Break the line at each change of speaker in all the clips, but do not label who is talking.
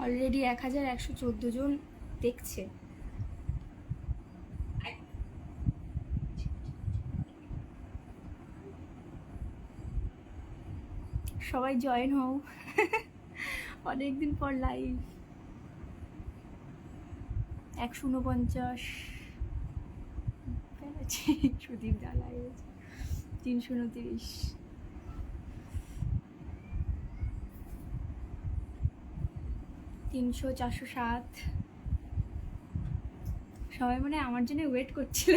Already 1114 জন দেখছে। সবাই join হও। অনেকদিন পর লাইভ। 149 সুদীপ দা লাইভ 329 300 407। সবাই মানে আমার জন্য ওয়েট করছিল।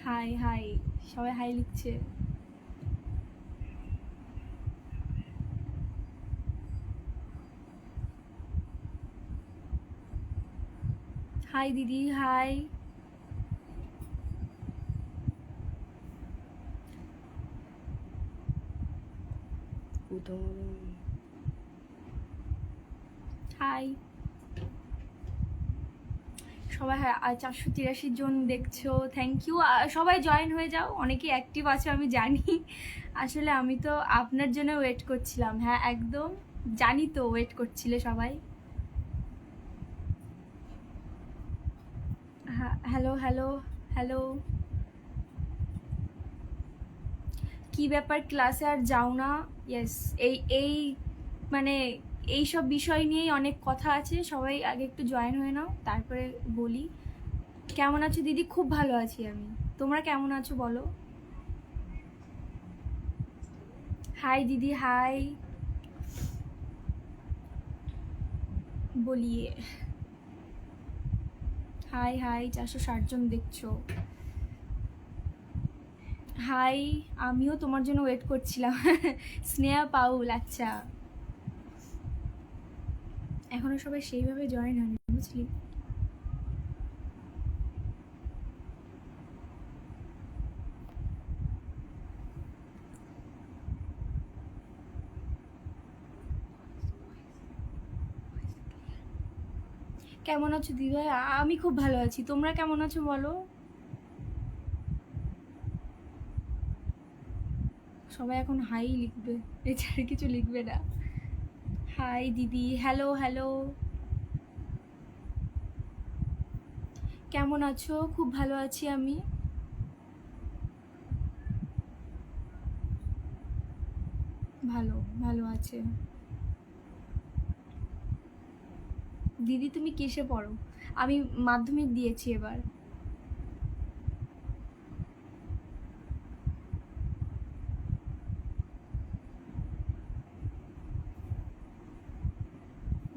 হাই হাই, সবাই হাই লিখছে। হাই দিদি, হাই। হাই সবাই। হ্যাঁ, 483 জন দেখছো, থ্যাংক ইউ। সবাই জয়েন হয়ে যাও, অনেকে অ্যাক্টিভ আছো আমি জানি। আসলে আমি তো আপনার জন্য ওয়েট করছিলাম। হ্যাঁ একদম জানি তো, ওয়েট করছিলে সবাই। Hello hello hello. কি ব্যাপার, ক্লাসে আর যাও না? ইয়েস, এই মানে এইসব বিষয় নিয়েই অনেক কথা আছে। সবাই আগে একটু জয়েন হয়ে নাও, তারপরে বলি। কেমন আছো দিদি? খুব ভালো আছি আমি। তোমরা কেমন আছো বলো? হাই দিদি, হাই। বলিয়ে হাই হাই। 460 জন দেখছো। হাই, আমিও তোমার জন্য ওয়েট করছিলাম। স্নেহা পাউল, আচ্ছা। এখনো সবাই সেইভাবে জয়েন হয়নি, বুঝলি? কেমন আছো দিদি? আমি খুব ভালো আছি, তোমরা কেমন আছো বলো? সবাই এখন হাই লিখবে, এছাড়া কিছু লিখবে না। হাই দিদি, হ্যালো হ্যালো। কেমন আছো? খুব ভালো আছি আমি। ভালো ভালো আছে। দিদি তুমি কিসে পড়ো? আমি মাধ্যমিক দিয়েছি এবার।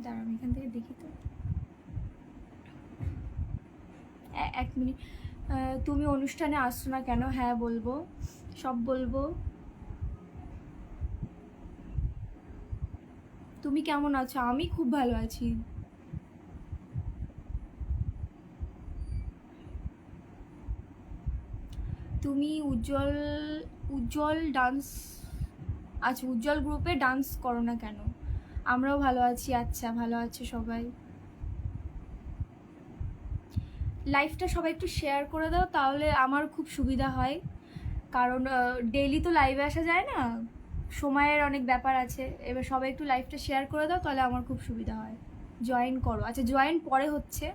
দাঁড়া, আমি এখান থেকে দেখি তো। এক মিনিট। তুমি অনুষ্ঠানে আসছো না কেন? হ্যাঁ বলবো, সব বলবো। তুমি কেমন আছো? আমি খুব ভালো আছি। তুমি উজ্জ্বল, উজ্জ্বল ডান্স, আচ্ছা উজ্জ্বল গ্রুপে ডান্স করো না কেন? আমরাও ভালো আছি। আচ্ছা, ভালো আছে সবাই। লাইভটা সবাই একটু শেয়ার করে দাও, তাহলে আমার খুব সুবিধা হয়। কারণ ডেইলি তো লাইভে আসা যায় না, সময়ের অনেক ব্যাপার আছে। এবার সবাই একটু লাইভটা শেয়ার করে দাও, তাহলে আমার খুব সুবিধা হয়। জয়েন করো। আচ্ছা, জয়েন পরে হচ্ছে।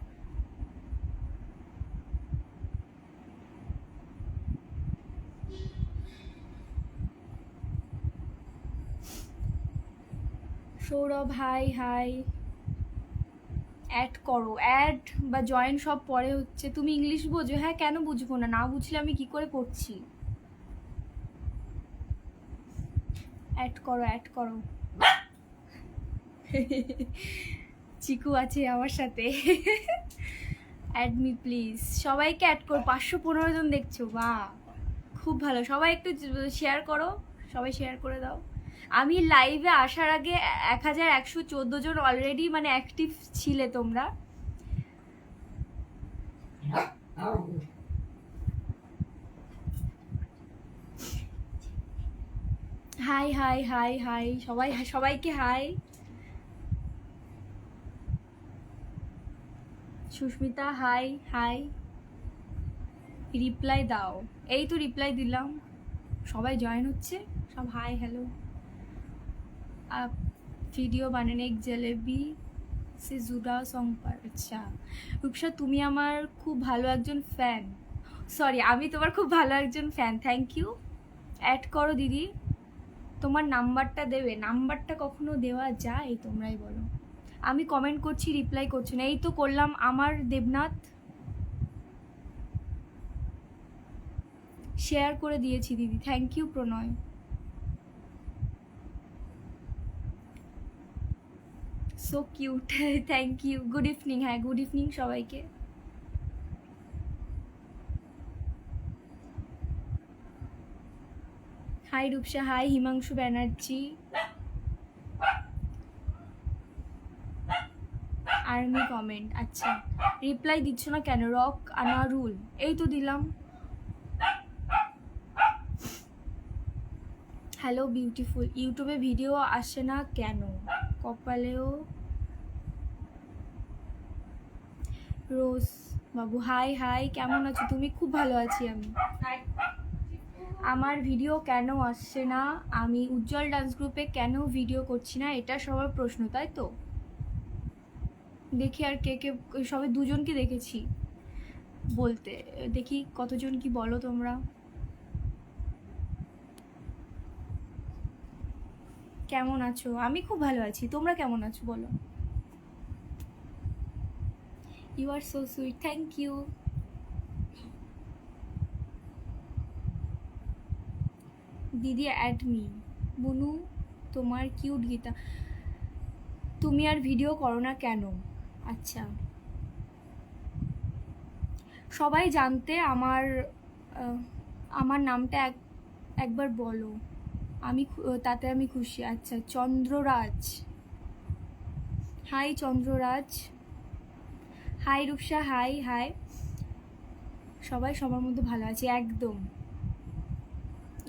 Sourav, high high. অ্যাড করো, অ্যাড বা জয়েন সব পরে হচ্ছে। তুমি ইংলিশ বোঝো? হ্যাঁ, কেন বুঝবো না? না বুঝলে আমি কি করে পড়ছি? অ্যাড করো, অ্যাড করো। চিকু আছে আমার সাথে। Add me please. সবাইকে অ্যাড করো। 515 জন দেখছো, বাহ খুব ভালো। সবাই একটু শেয়ার করো, সবাই শেয়ার করে দাও। আমি লাইভে আসার আগে 1114 জন অলরেডি মানে অ্যাক্টিভ ছিলে তোমরা। হাই হাই হাই হাই সবাই, সবাইকে hi. Sushmita, hi hi. Reply দাও। এই তো রিপ্লাই দিলাম, সবাই জয়েন হচ্ছে, সব হাই হ্যালো। ভিডিও বানানে এক জলেবি সে জুডা সং পার। আচ্ছা রূপসা, তুমি আমার খুব ভালো একজন ফ্যান। সরি, আমি তোমার খুব ভালো একজন ফ্যান, থ্যাংক ইউ। অ্যাড করো দিদি। তোমার নাম্বারটা দেবে? নাম্বারটা কখনো দেওয়া যায়? তোমরাই বলো। আমি কমেন্ট করছি, রিপ্লাই করছি না। এই তো করলাম। আমার দেবনাথ শেয়ার করে দিয়েছি দিদি, thank you Pranay. So cute, thank you. Good evening. হ্যাঁ গুড ইভিনিং সবাইকে। Hi Rupsa, hi Himanshu Banerjee. Army comment, আচ্ছা রিপ্লাই দিচ্ছ না কেন? রক আনারুল, এই তো দিলাম। হ্যালো বিউটিফুল, ইউটিউবে ভিডিও আসে না কেন? কপালেও। রোজ বাবু, হাই হাই, কেমন আছো তুমি? খুব ভালো আছি আমি। আমার ভিডিও কেন আসছে না? আমি উজ্জ্বল ডান্স গ্রুপে কেন ভিডিও করছি না, এটা সবার প্রশ্ন, তাই তো? দেখি আর কে কে, সবাই দুজনকে দেখেছি বলতে, দেখি কতজন কি বলো তোমরা। কেমন আছো? আমি খুব ভালো আছি, তোমরা কেমন আছো বলো। You are so sweet, thank you. দিদি অ্যাড মি। বুনু তোমার কিউট গীতা। তুমি আর ভিডিও করো না কেন? আচ্ছা, সবাই জানতে আমার আমার নামটা একবার বলো, আমি তাতে আমি খুশি। আচ্ছা Chandraraj, hi Chandraraj. Hi Rupsa, hi hi. সবাই সবার মধ্যে ভালো আছে একদম।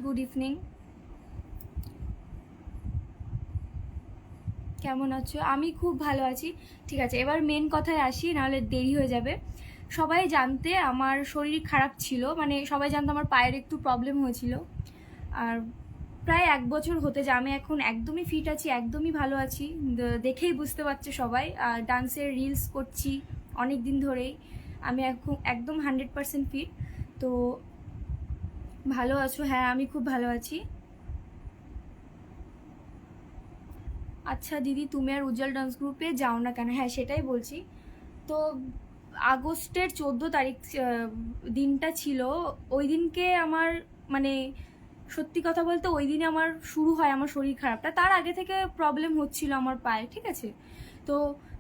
গুড ইভিনিং, কেমন আছো? আমি খুব ভালো আছি। ঠিক আছে, এবার মেন কথায় আসি, নাহলে দেরি হয়ে যাবে। সবাই জানতে আমার শরীর খারাপ ছিল, মানে সবাই জানতো আমার পায়ের একটু প্রবলেম হয়েছিল। আর প্রায় 1 বছর হতে যায়, আমি এখন একদমই ফিট আছি, একদমই ভালো আছি, দেখেই বুঝতে পারছে সবাই। ডান্সের রিলস করছি অনেক দিন ধরেই, আমি এখন একদম 100% ফিট। তো ভালো আছো? হ্যাঁ আমি খুব ভালো আছি। আচ্ছা দিদি, তুমি আর উজ্জ্বল ডান্স গ্রুপে যাও না কেন? হ্যাঁ সেটাই বলছি। তো আগস্টের 14 তারিখ দিনটা ছিল, ওই দিনকে আমার মানে সত্যি কথা বলতে ওই দিনে আমার শুরু হয় আমার শরীর খারাপটা। তার আগে থেকে প্রবলেম হচ্ছিল আমার পায়ে, ঠিক আছে? তো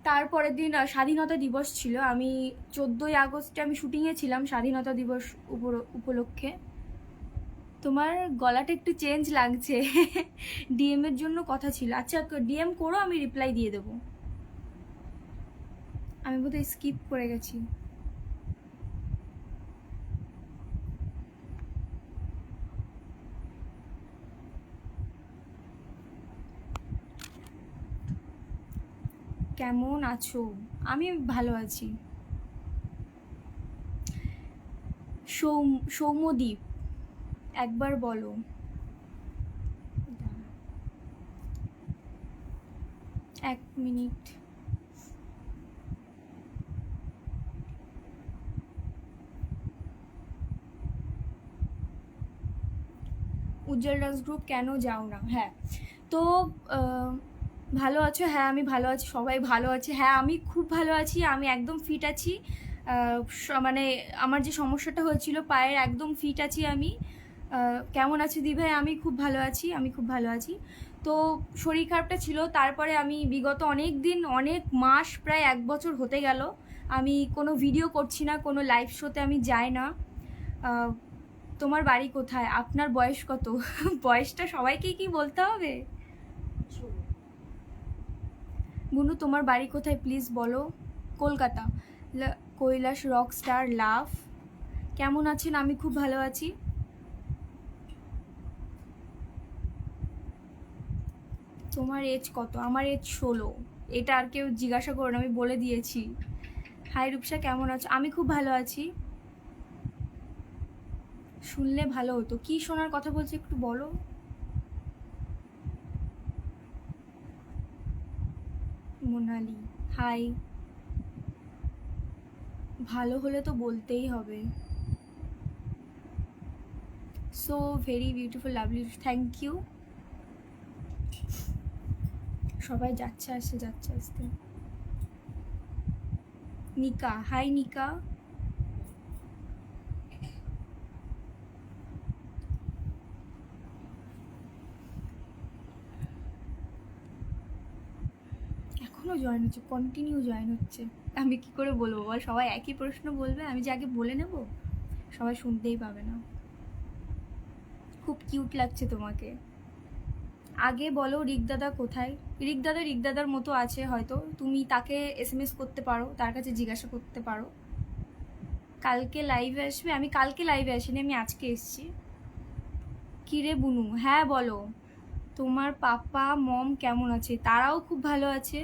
তারপরের দিন স্বাধীনতা দিবস ছিল, আমি 14ই আগস্টে আমি শুটিংয়ে ছিলাম স্বাধীনতা দিবস উপলক্ষে। তোমার গলাটা একটু চেঞ্জ লাগছে। ডিএম এর জন্য কথা ছিল। আচ্ছা ডিএম করো, আমি রিপ্লাই দিয়ে দেবো। আমি বোধহয় স্কিপ করে গেছি। কেমন আছো? আমি ভালো আছি। সৌম্যদীপ, একবার বলো। এক মিনিট। উজ্জ্বল ডান্স গ্রুপ কেন যাও না? হ্যাঁ তো ভালো আছো? হ্যাঁ আমি ভালো আছি, সবাই ভালো আছে। হ্যাঁ আমি খুব ভালো আছি, আমি একদম ফিট আছি। মানে আমার যে সমস্যাটা হয়েছিল পায়ের, একদম ফিট আছি আমি। কেমন আছি দিভাই? আমি খুব ভালো আছি, আমি খুব ভালো আছি। তো শরীর খারাপটা ছিল, তারপরে আমি বিগত অনেক দিন, অনেক মাস, প্রায় 1 বছর হতে গেল, আমি কোনো ভিডিও করছি না, কোনো লাইভ শোতে আমি যাই না। তোমার বাড়ি কোথায়? আপনার বয়স কত? বয়সটা সবাইকে কি বলতে হবে? বুনু তোমার বাড়ি কোথায় প্লিজ বলো। কলকাতা। কৈলাস রক স্টার লাভ, কেমন আছেন? আমি খুব ভালো আছি। তোমার এজ কত? আমার এজ 16। এটা আর কেউ জিজ্ঞাসা করুন, আমি বলে দিয়েছি। হাই রূপসা, কেমন আছো? আমি খুব ভালো আছি। শুনলে ভালো হতো। কি শোনার কথা বলছে একটু বলো। মোনালি হাই, ভালো হলে তো বলতেই হবে। So very beautiful, lovely, thank you. সবাই যাচ্ছে আসছে, যাচ্ছে আসতে। নিকা হাই, নিকা এখনো জয়েন হচ্ছে, কন্টিনিউ জয়েন হচ্ছে। আমি কি করে বলবো বল, সবাই একই প্রশ্ন বলবে, আমি যে আগে বলে নেব, সবাই শুনতেই পাবে না। খুব কিউট লাগছে তোমাকে। আগে বলো রিকদাদা কোথায়? রিকদাদার মতো আছে হয়তো, তুমি তাকে SMS করতে পারো, তার কাছে জিজ্ঞাসা করতে পারো। কালকে লাইভে আসবে? আমি কালকে লাইভে আসিনি, আমি আজকে এসেছি। কিরে বুনু, হ্যাঁ বলো। তোমার পাপা মম কেমন আছে? তারাও খুব ভালো আছে।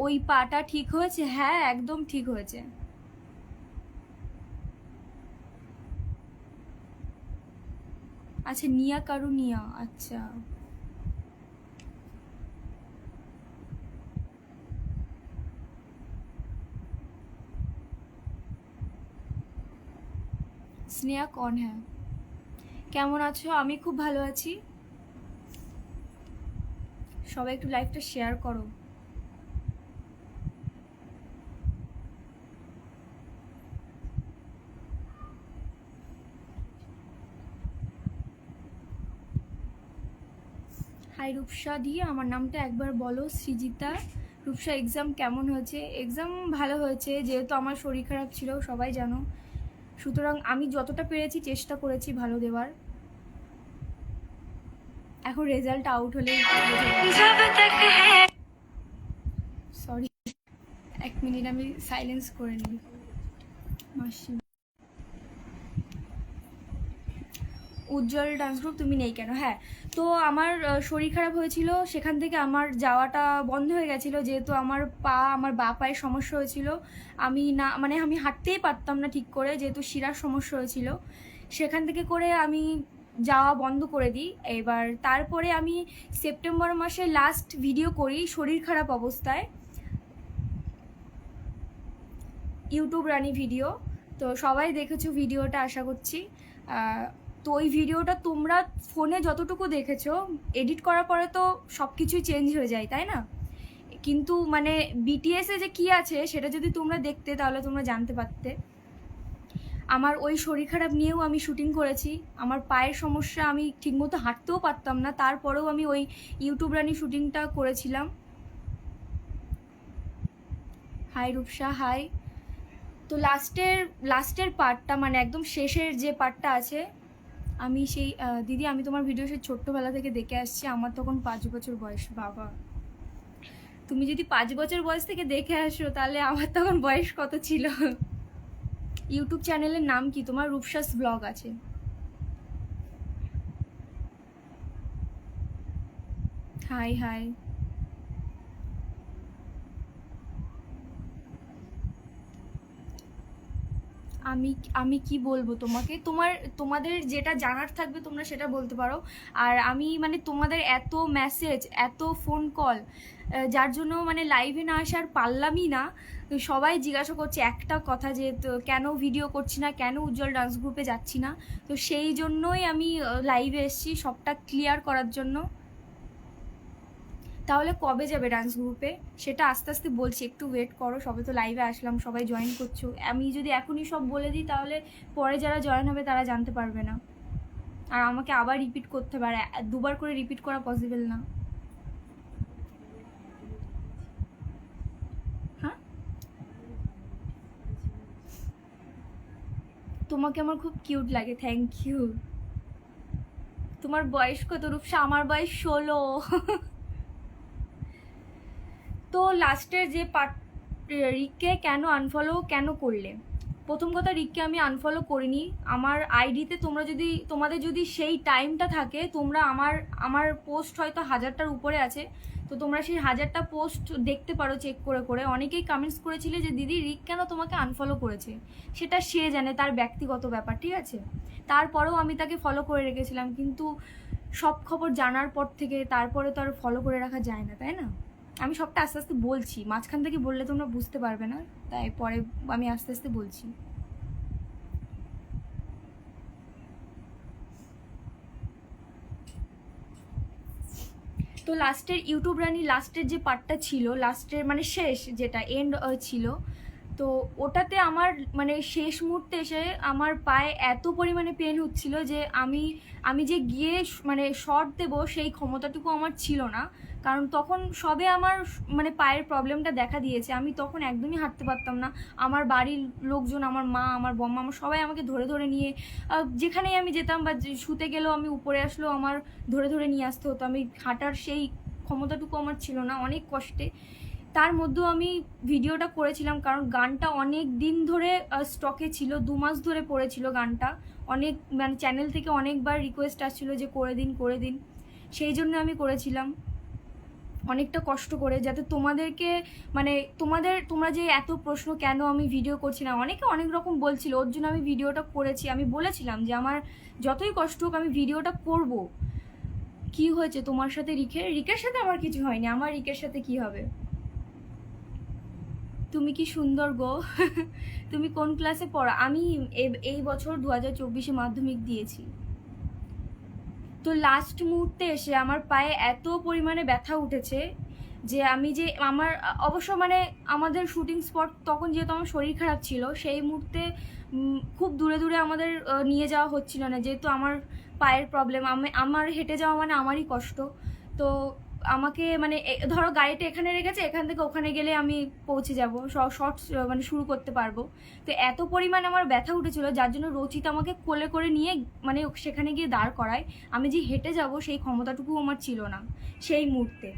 ওই পাটা ঠিক হয়েছে? হ্যাঁ একদম ঠিক হয়েছে। আচ্ছা নিয়া কারুনিয়া, আচ্ছা। স্নেহা কন হ্যাঁ, কেমন আছো? আমি খুব ভালো আছি। সবাই একটু লাইভটা শেয়ার করো। হাই রূপসা দিয়ে আমার নামটা একবার বলো। সৃজিতা। রূপসা এক্সাম কেমন হয়েছে? এক্সাম ভালো হয়েছে, যেহেতু আমার শরীর খারাপ ছিল সবাই জানো, সুতরাং আমি যতটা পেরেছি চেষ্টা করেছি ভালো দেওয়ার। এখন রেজাল্ট আউট হলে সরি, 1 মিনিট আমি সাইলেন্স করে নিই। মাসি উজ্জ্বল ডান্স গ্রুপ তুমি নেই কেন? হ্যাঁ, তো আমার শরীর খারাপ হয়েছিল, সেখান থেকে আমার যাওয়াটা বন্ধ হয়ে গেছিলো, যেহেতু আমার বা পায়ের সমস্যা হয়েছিল। আমি না মানে আমি হাঁটতেই পারতাম না ঠিক করে, যেহেতু শিরার সমস্যা হয়েছিল। সেখান থেকে করে আমি যাওয়া বন্ধ করে দিই। এবার তারপরে আমি সেপ্টেম্বর মাসে লাস্ট ভিডিও করি শরীর খারাপ অবস্থায়, ইউটিউব রানি ভিডিও। তো সবাই দেখেছো ভিডিওটা আশা করছি। তো ওই ভিডিওটা তোমরা ফোনে যতটুকু দেখেছো, এডিট করার পরে তো সব কিছুই চেঞ্জ হয়ে যায় তাই না? কিন্তু মানে বিটিএসে যে কি আছে সেটা যদি তোমরা দেখতে, তাহলে তোমরা জানতে পারতে। আমার ওই শরীর খারাপ নিয়েও আমি শুটিং করেছি। আমার পায়ের সমস্যা, আমি ঠিকমতো হাঁটতেও পারতাম না, তারপরেও আমি ওই ইউটিউব রানি শুটিংটা করেছিলাম। Hi Rupsa hi. তো লাস্টের পার্টটা মানে একদম শেষের যে পার্টটা আছে, আমি সেই দিদি আমি তোমার ভিডিও সেই ছোট্টবেলা থেকে দেখে আসছি, আমার তখন 5 বছর বয়স। বাবা, তুমি যদি 5 বছর বয়স থেকে দেখে আসো, তাহলে আমার তখন বয়স কত ছিল? ইউটিউব চ্যানেলের নাম কি তোমার? রূপসাস ব্লগ আছে। High high. আমি আমি কি বলবো তোমাকে, তোমাদের যেটা জানার থাকবে তোমরা সেটা বলতে পারো। আর আমি মানে তোমাদের এত মেসেজ, এত ফোন কল, যার জন্য মানে লাইভে না আসার পারলামই না। সবাই জিজ্ঞাসা করছে একটা কথা, যে কেন ভিডিও করছি না, কেন উজ্জ্বল ডান্স গ্রুপে যাচ্ছি না। তো সেই জন্যই আমি লাইভে এসেছি, সবটা ক্লিয়ার করার জন্য। তাহলে কবে যাবে ডান্স গ্রুপে সেটা আস্তে আস্তে বলছি, একটু ওয়েট করো। সবে তো লাইভে আসলাম, সবাই জয়েন করছো, আমি যদি এখনই সব বলে দিই তাহলে পরে যারা জয়েন হবে তারা জানতে পারবে না, আর আমাকে আবার রিপিট করতে পারে, দুবার করে রিপিট করা পসিবল না। হ্যাঁ, তোমাকে আমার খুব কিউট লাগে, থ্যাংক ইউ। তোমার বয়স কত রূপসা? আমার বয়স 16। তো লাস্টের যে পার্ট, রিককে কেন আনফলো কেন করলে? প্রথম কথা, রিককে আমি আনফলো করিনি। আমার আইডিতে তোমাদের যদি সেই টাইমটা থাকে, তোমরা আমার পোস্ট হয়তো 1000টার উপরে আছে, তো তোমরা সেই 1000টা পোস্ট দেখতে পারো চেক করে করে। অনেকেই কমেন্টস করেছিলে যে দিদি রিক কেন তোমাকে আনফলো করেছে, সেটা সে জানে, তার ব্যক্তিগত ব্যাপার, ঠিক আছে। তারপরেও আমি তাকে ফলো করে রেখেছিলাম, কিন্তু সব খবর জানার পর থেকে তারপরে তো আর ফলো করে রাখা যায় না, তাই না। আমি সবটা আস্তে আস্তে বলছি, মাঝখান থেকে বললে তোমরা বুঝতে পারবে না, তাই পরে আমি আস্তে আস্তে বলছি। তো লাস্টের ইউটিউব রানি লাস্টের যে পার্টটা ছিল, লাস্টের মানে শেষ যেটা এন্ড ছিল, তো ওটাতে আমার মানে শেষ মুহূর্তে এসে আমার পায়ে এত পরিমাণে পেন হচ্ছিল যে আমি যে গিয়ে মানে শর্ট দেবো সেই ক্ষমতাটুকু আমার ছিল না। কারণ তখন সবে আমার মানে পায়ের প্রবলেমটা দেখা দিয়েছে, আমি তখন একদমই হাঁটতে পারতাম না। আমার বাড়ির লোকজন, আমার মা, আমার বম্মা, আমার সবাই আমাকে ধরে ধরে নিয়ে যেখানেই আমি যেতাম বা শুতে গেলেও আমি উপরে আসলেও আমার ধরে ধরে নিয়ে আসতে হতো। আমি হাঁটার সেই ক্ষমতাটুকু আমার ছিল না, অনেক কষ্টে। তার মধ্যেও আমি ভিডিওটা করেছিলাম, কারণ গানটা অনেক দিন ধরে স্টকে ছিল, 2 মাস ধরে পড়েছিল গানটা। অনেক মানে চ্যানেল থেকে অনেকবার রিকোয়েস্ট আসছিল যে করে দিন, সেই জন্য আমি করেছিলাম অনেকটা কষ্ট করে, যাতে তোমাদেরকে মানে তোমরা যে এত প্রশ্ন কেন আমি ভিডিও করছি না, অনেকে অনেক রকম বলছিল, ওর জন্য আমি ভিডিওটা করেছি। আমি বলেছিলাম যে আমার যতই কষ্ট হোক আমি ভিডিওটা করব। কি হয়েছে তোমার সাথে রিকের সাথে আমার কিছু হয়নি, আমার রিকের সাথে কি হবে। তুমি কি সুন্দর গো। তুমি কোন ক্লাসে পড়ো? আমি এই বছর 2024-এ মাধ্যমিক দিয়েছি। তো লাস্ট মুহূর্তে এসে আমার পায়ে এত পরিমাণে ব্যথা উঠেছে যে আমার অবশ্য মানে আমাদের শুটিং স্পট তখন যেহেতু আমার শরীর খারাপ ছিল, সেই মুহূর্তে খুব দূরে দূরে আমাদের নিয়ে যাওয়া হচ্ছিল না, যেহেতু আমার পায়ের প্রবলেম। আমার হেঁটে যাওয়া মানে আমারই কষ্ট। তো আমাকে মানে ধরো গাড়িটা এখানে রেখেছে, এখান থেকে ওখানে গেলে আমি পৌঁছে যাবো, শর্টস মানে শুরু করতে পারবো। তো এত পরিমাণে আমার ব্যথা উঠেছিল, যার জন্য রচিত আমাকে কোলে করে নিয়ে মানে সেখানে গিয়ে দাঁড় করায়। আমি যে হেঁটে যাব সেই ক্ষমতাটুকু আমার ছিল না সেই মুহূর্তে,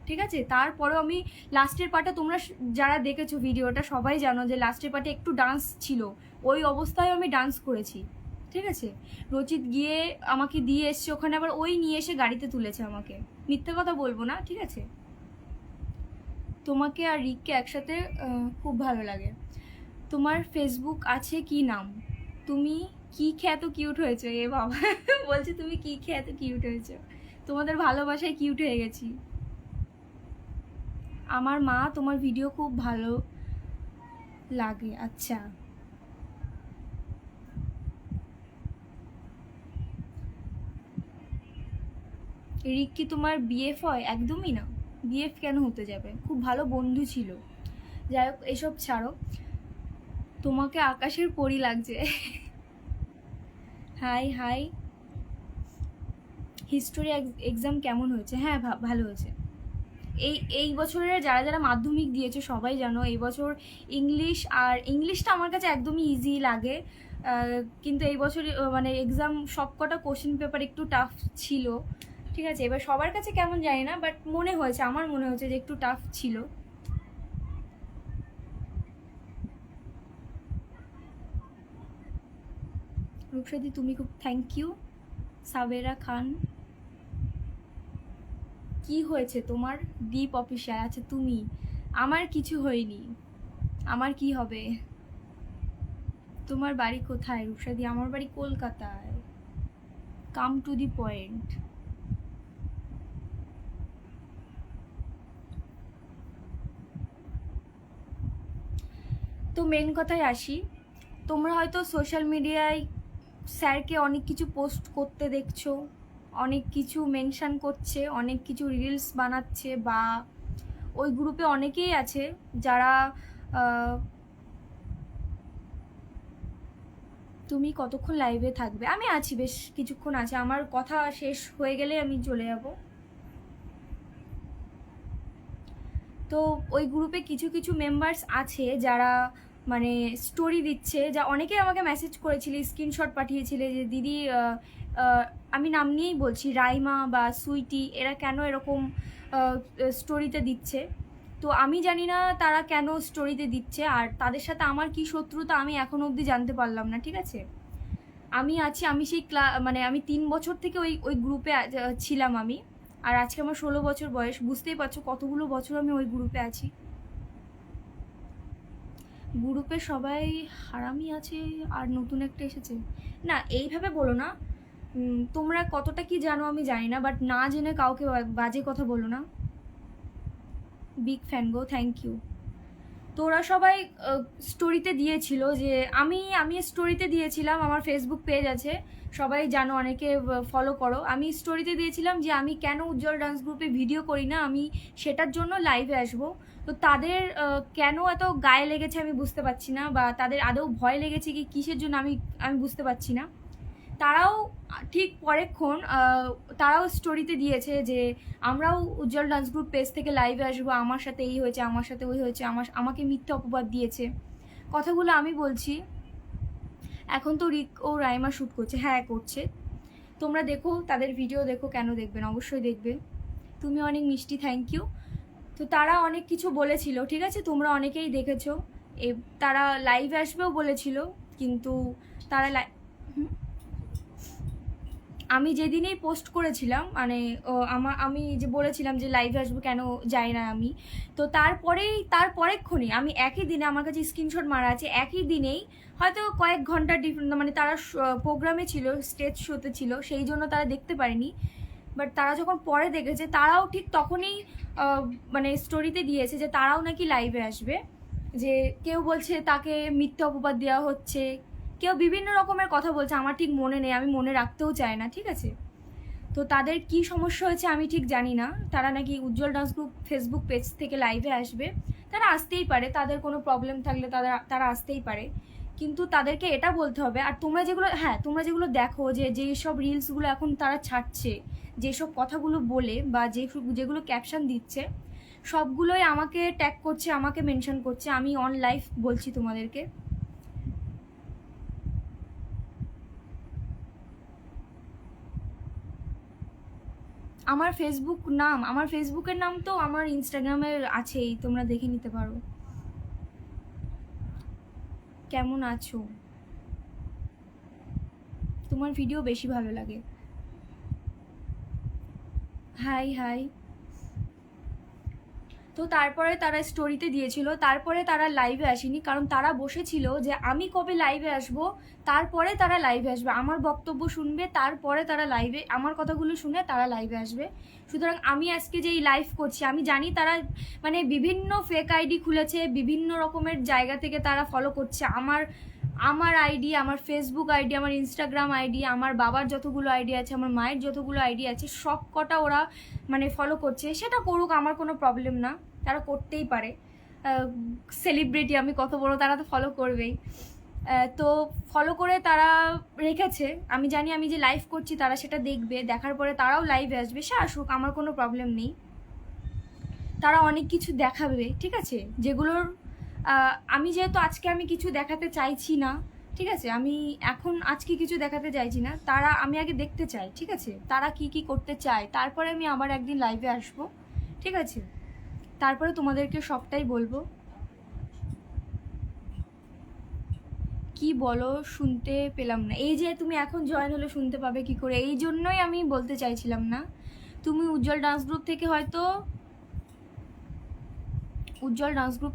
ঠিক আছে। তারপরেও আমি লাস্টের পার্টে, তোমরা যারা দেখেছো ভিডিওটা সবাই জানো যে লাস্টের পার্টে একটু ডান্স ছিল, ওই অবস্থায় আমি ডান্স করেছি, ঠিক আছে। রচিত গিয়ে আমাকে দিয়ে এসছে ওখানে, আবার ওই নিয়ে এসে গাড়িতে তুলেছে আমাকে, মিথ্যে কথা বলবো না, ঠিক আছে। তোমাকে আর রিককে একসাথে খুব ভালো লাগে। তোমার ফেসবুক আছে কি নাম? তুমি কি খেয়ে এত কিউট হয়েছো? এ বাবা, বলছে তুমি কি খেয়ে এত কিউট হয়েছো। তোমাদের ভালোবাসায় কিউট হয়ে গেছি। আমার মা তোমার ভিডিও খুব ভালো লাগে। আচ্ছা, রিক কি তোমার বিএফ হয়? একদমই না, বিএফ কেন হতে যাবে, খুব ভালো বন্ধু ছিল। যাই হোক, এসব ছাড়ো। তোমাকে আকাশের পরী লাগছে। High high. হিস্টোরি এক্সাম কেমন হয়েছে? হ্যাঁ, ভালো হয়েছে। এই বছরের যারা যারা মাধ্যমিক দিয়েছে সবাই জানো, এই বছর ইংলিশটা আমার কাছে একদমই ইজি লাগে, কিন্তু এই বছর মানে এক্সাম সবকটা কোশ্চেন পেপার একটু টাফ ছিল, ঠিক আছে। এবার সবার কাছে কেমন জানি না, বাট আমার মনে হয়েছে যে একটু টাফ ছিল। রূপসাদি তুমি খুব থ্যাংক ইউ। সাবেরা খান, কি হয়েছে তোমার? দীপ অফিসিয়াল, আচ্ছা তুমি। আমার কিছু হয়নি, আমার কি হবে। তোমার বাড়ি কোথায় রূপসাদি? আমার বাড়ি কলকাতায়। Come to the point. তো মেন কথায় আসি, তোমরা হয়তো সোশ্যাল মিডিয়ায় স্যারকে অনেক কিছু পোস্ট করতে দেখছো, অনেক কিছু মেনশান করছে, অনেক কিছু রিলস বানাচ্ছে, বা ওই গ্রুপে অনেকেই আছে যারা তুমি কতক্ষণ লাইভে থাকবে? আমি আছি, বেশ কিছুক্ষণ আছে, আমার কথা শেষ হয়ে গেলে আমি চলে যাব। তো ওই গ্রুপে কিছু কিছু মেম্বার্স আছে যারা মানে স্টোরি দিচ্ছে, যা অনেকেই আমাকে মেসেজ করেছিলে, স্ক্রিনশট পাঠিয়েছিলে যে দিদি আমি নাম নিয়েই বলছি, রাইমা বা সুইটি, এরা কেন এরকম স্টোরিতে দিচ্ছে। তো তো আমি জানি না তারা কেন স্টোরিতে দিচ্ছে, আর তাদের সাথে আমার কি শত্রুতা আমি এখনো অবধি জানতে পারলাম না, ঠিক আছে। আমি আছি, আমি সেই মানে আমি 3 বছর থেকে ওই গ্রুপে ছিলাম আমি, আর আজকে আমার 16 বছর বয়স, বুঝতেই পারছো কতগুলো বছর আমি ওই গ্রুপে আছি। গ্রুপে সবাই হারামি আছে আর নতুন একটা এসেছে, না এইভাবে বলো না। তোমরা কতটা কি জানো আমি জানি না, বাট না জেনে কাউকে বাজে কথা বলো না। বিগ ফ্যান গো, থ্যাংক ইউ। তো ওরা সবাই স্টোরিতে দিয়েছিল যে আমি স্টোরিতে দিয়েছিলাম, আমার ফেসবুক পেজ আছে, সবাই জানো, অনেকে ফলো করো। আমি স্টোরিতে দিয়েছিলাম যে আমি কেন উজ্জ্বল ডান্স গ্রুপে ভিডিও করি না, আমি সেটার জন্য লাইভে আসবো। তো তাদের কেন এত গায়ে লেগেছে আমি বুঝতে পারছি না, বা তাদের আদৌ ভয় লেগেছে কি কিসের জন্য আমি বুঝতে পারছি না। তারাও ঠিক পরেক্ষণ তারাও স্টোরিতে দিয়েছে যে আমরাও উজ্জ্বল ডান্স গ্রুপ পেজ থেকে লাইভে আসবো, আমার সাথে এই হয়েছে, আমার সাথে ওই হয়েছে, আমাকে মিথ্যে অপবাদ দিয়েছে। কথাগুলো আমি বলছি। এখন তো রিক ও রাইমা শ্যুট করছে, হ্যাঁ করছে, তোমরা দেখো তাদের ভিডিও দেখো, কেন দেখবে না, অবশ্যই দেখবে। তুমি অনেক মিষ্টি, থ্যাংক ইউ। তো তারা অনেক কিছু বলেছিল, ঠিক আছে, তোমরা অনেকেই দেখেছো। তারা লাইভে আসবেও বলেছিল, কিন্তু তারা আমি যেদিনেই পোস্ট করেছিলাম, মানে আমি যে বলেছিলাম যে লাইভে আসবো কেন যাই না আমি, তো তারপরেক্ষণে আমি একই দিনে, আমার কাছে স্ক্রিনশট মারা আছে, একই দিনেই হয়তো কয়েক ঘন্টা ডিফারেন্ট, মানে তারা প্রোগ্রামে ছিল, স্টেজ শোতে ছিল, সেই জন্য তারা দেখতে পারেনি। বাট তারা যখন পরে দেখেছে, তারাও ঠিক তখনই মানে স্টোরিতে দিয়েছে যে তারাও নাকি লাইভে আসবে। যে কেউ বলছে তাকে মিথ্যে অপবাদ দেওয়া হচ্ছে, কেউ বিভিন্ন রকমের কথা বলছে, আমার ঠিক মনে নেই, আমি মনে রাখতেও চাই না, ঠিক আছে। তো তাদের কি সমস্যা হয়েছে আমি ঠিক জানি না। তারা নাকি উজ্জ্বল ডান্স গ্রুপ ফেসবুক পেজ থেকে লাইভে আসবে, তারা আসতেই পারে, তাদের কোনো প্রবলেম থাকলে তারা আসতেই পারে, কিন্তু তাদেরকে এটা বলতে হবে। আর তোমরা যেগুলো দেখো যেসব রিলসগুলো এখন তারা ছাড়ছে, যেসব কথাগুলো বলে বা যেগুলো ক্যাপশন দিচ্ছে, সবগুলোই আমাকে ট্যাগ করছে, আমাকে মেনশন করছে। আমি অন লাইভ বলছি তোমাদেরকে। আমার ফেসবুকের নাম তো আমার ইনস্টাগ্রামের আছেই, তোমরা দেখে নিতে পারো। কেমন আছো? তোমার ভিডিও বেশি ভালো লাগে। High high. তো তারপরে তারা স্টোরিতে দিয়েছিল, তারপরে তারা লাইভে আসেনি, কারণ তারা বসেছিল যে আমি কবে লাইভে আসব, তারপরে তারা লাইভে আসবে, আমার বক্তব্য শুনবে, তারপরে তারা লাইভে, আমার কথাগুলো শুনে তারা লাইভে আসবে। সুতরাং আমি আজকে যেই লাইভ করছি, আমি জানি তারা মানে বিভিন্ন ফেক আইডি খুলেছে, বিভিন্ন রকমের জায়গা থেকে তারা ফলো করছে আমার আইডি, আমার ফেসবুক আইডি, আমার ইনস্টাগ্রাম আইডি, আমার বাবার যতগুলো আইডি আছে, আমার মায়ের যতগুলো আইডি আছে, সব কটা ওরা মানে ফলো করছে। সেটা করুক, আমার কোনো প্রবলেম না, তারা করতেই পারে, সেলিব্রিটি আমি কত বড়, তারা তো ফলো করবেই। তো ফলো করে তারা রেখেছে, আমি জানি আমি যে লাইভ করছি তারা সেটা দেখবে, দেখার পরে তারাও লাইভে আসবে, সে আসুক, আমার কোনো প্রবলেম নেই। তারা অনেক কিছু দেখাবে, ঠিক আছে, যেগুলোর আমি যেহেতু আজকে আমি কিছু দেখাতে চাইছি না, ঠিক আছে, আমি এখন আজকে কিছু দেখাতে চাইছি না, আমি আগে দেখতে চাই, ঠিক আছে, তারা কি কি করতে চায়, তারপরে আমি আবার একদিন লাইভে আসবো, ঠিক আছে, তারপরে তোমাদেরকে সবটাই বলবো। কি বলো, শুনতে পেলাম না। এই যে তুমি এখন জয়েন হলে শুনতে পাবে কি করে, এই জন্যই আমি বলতে চাইছিলাম না। তুমি উজ্জ্বল ডান্স গ্রুপ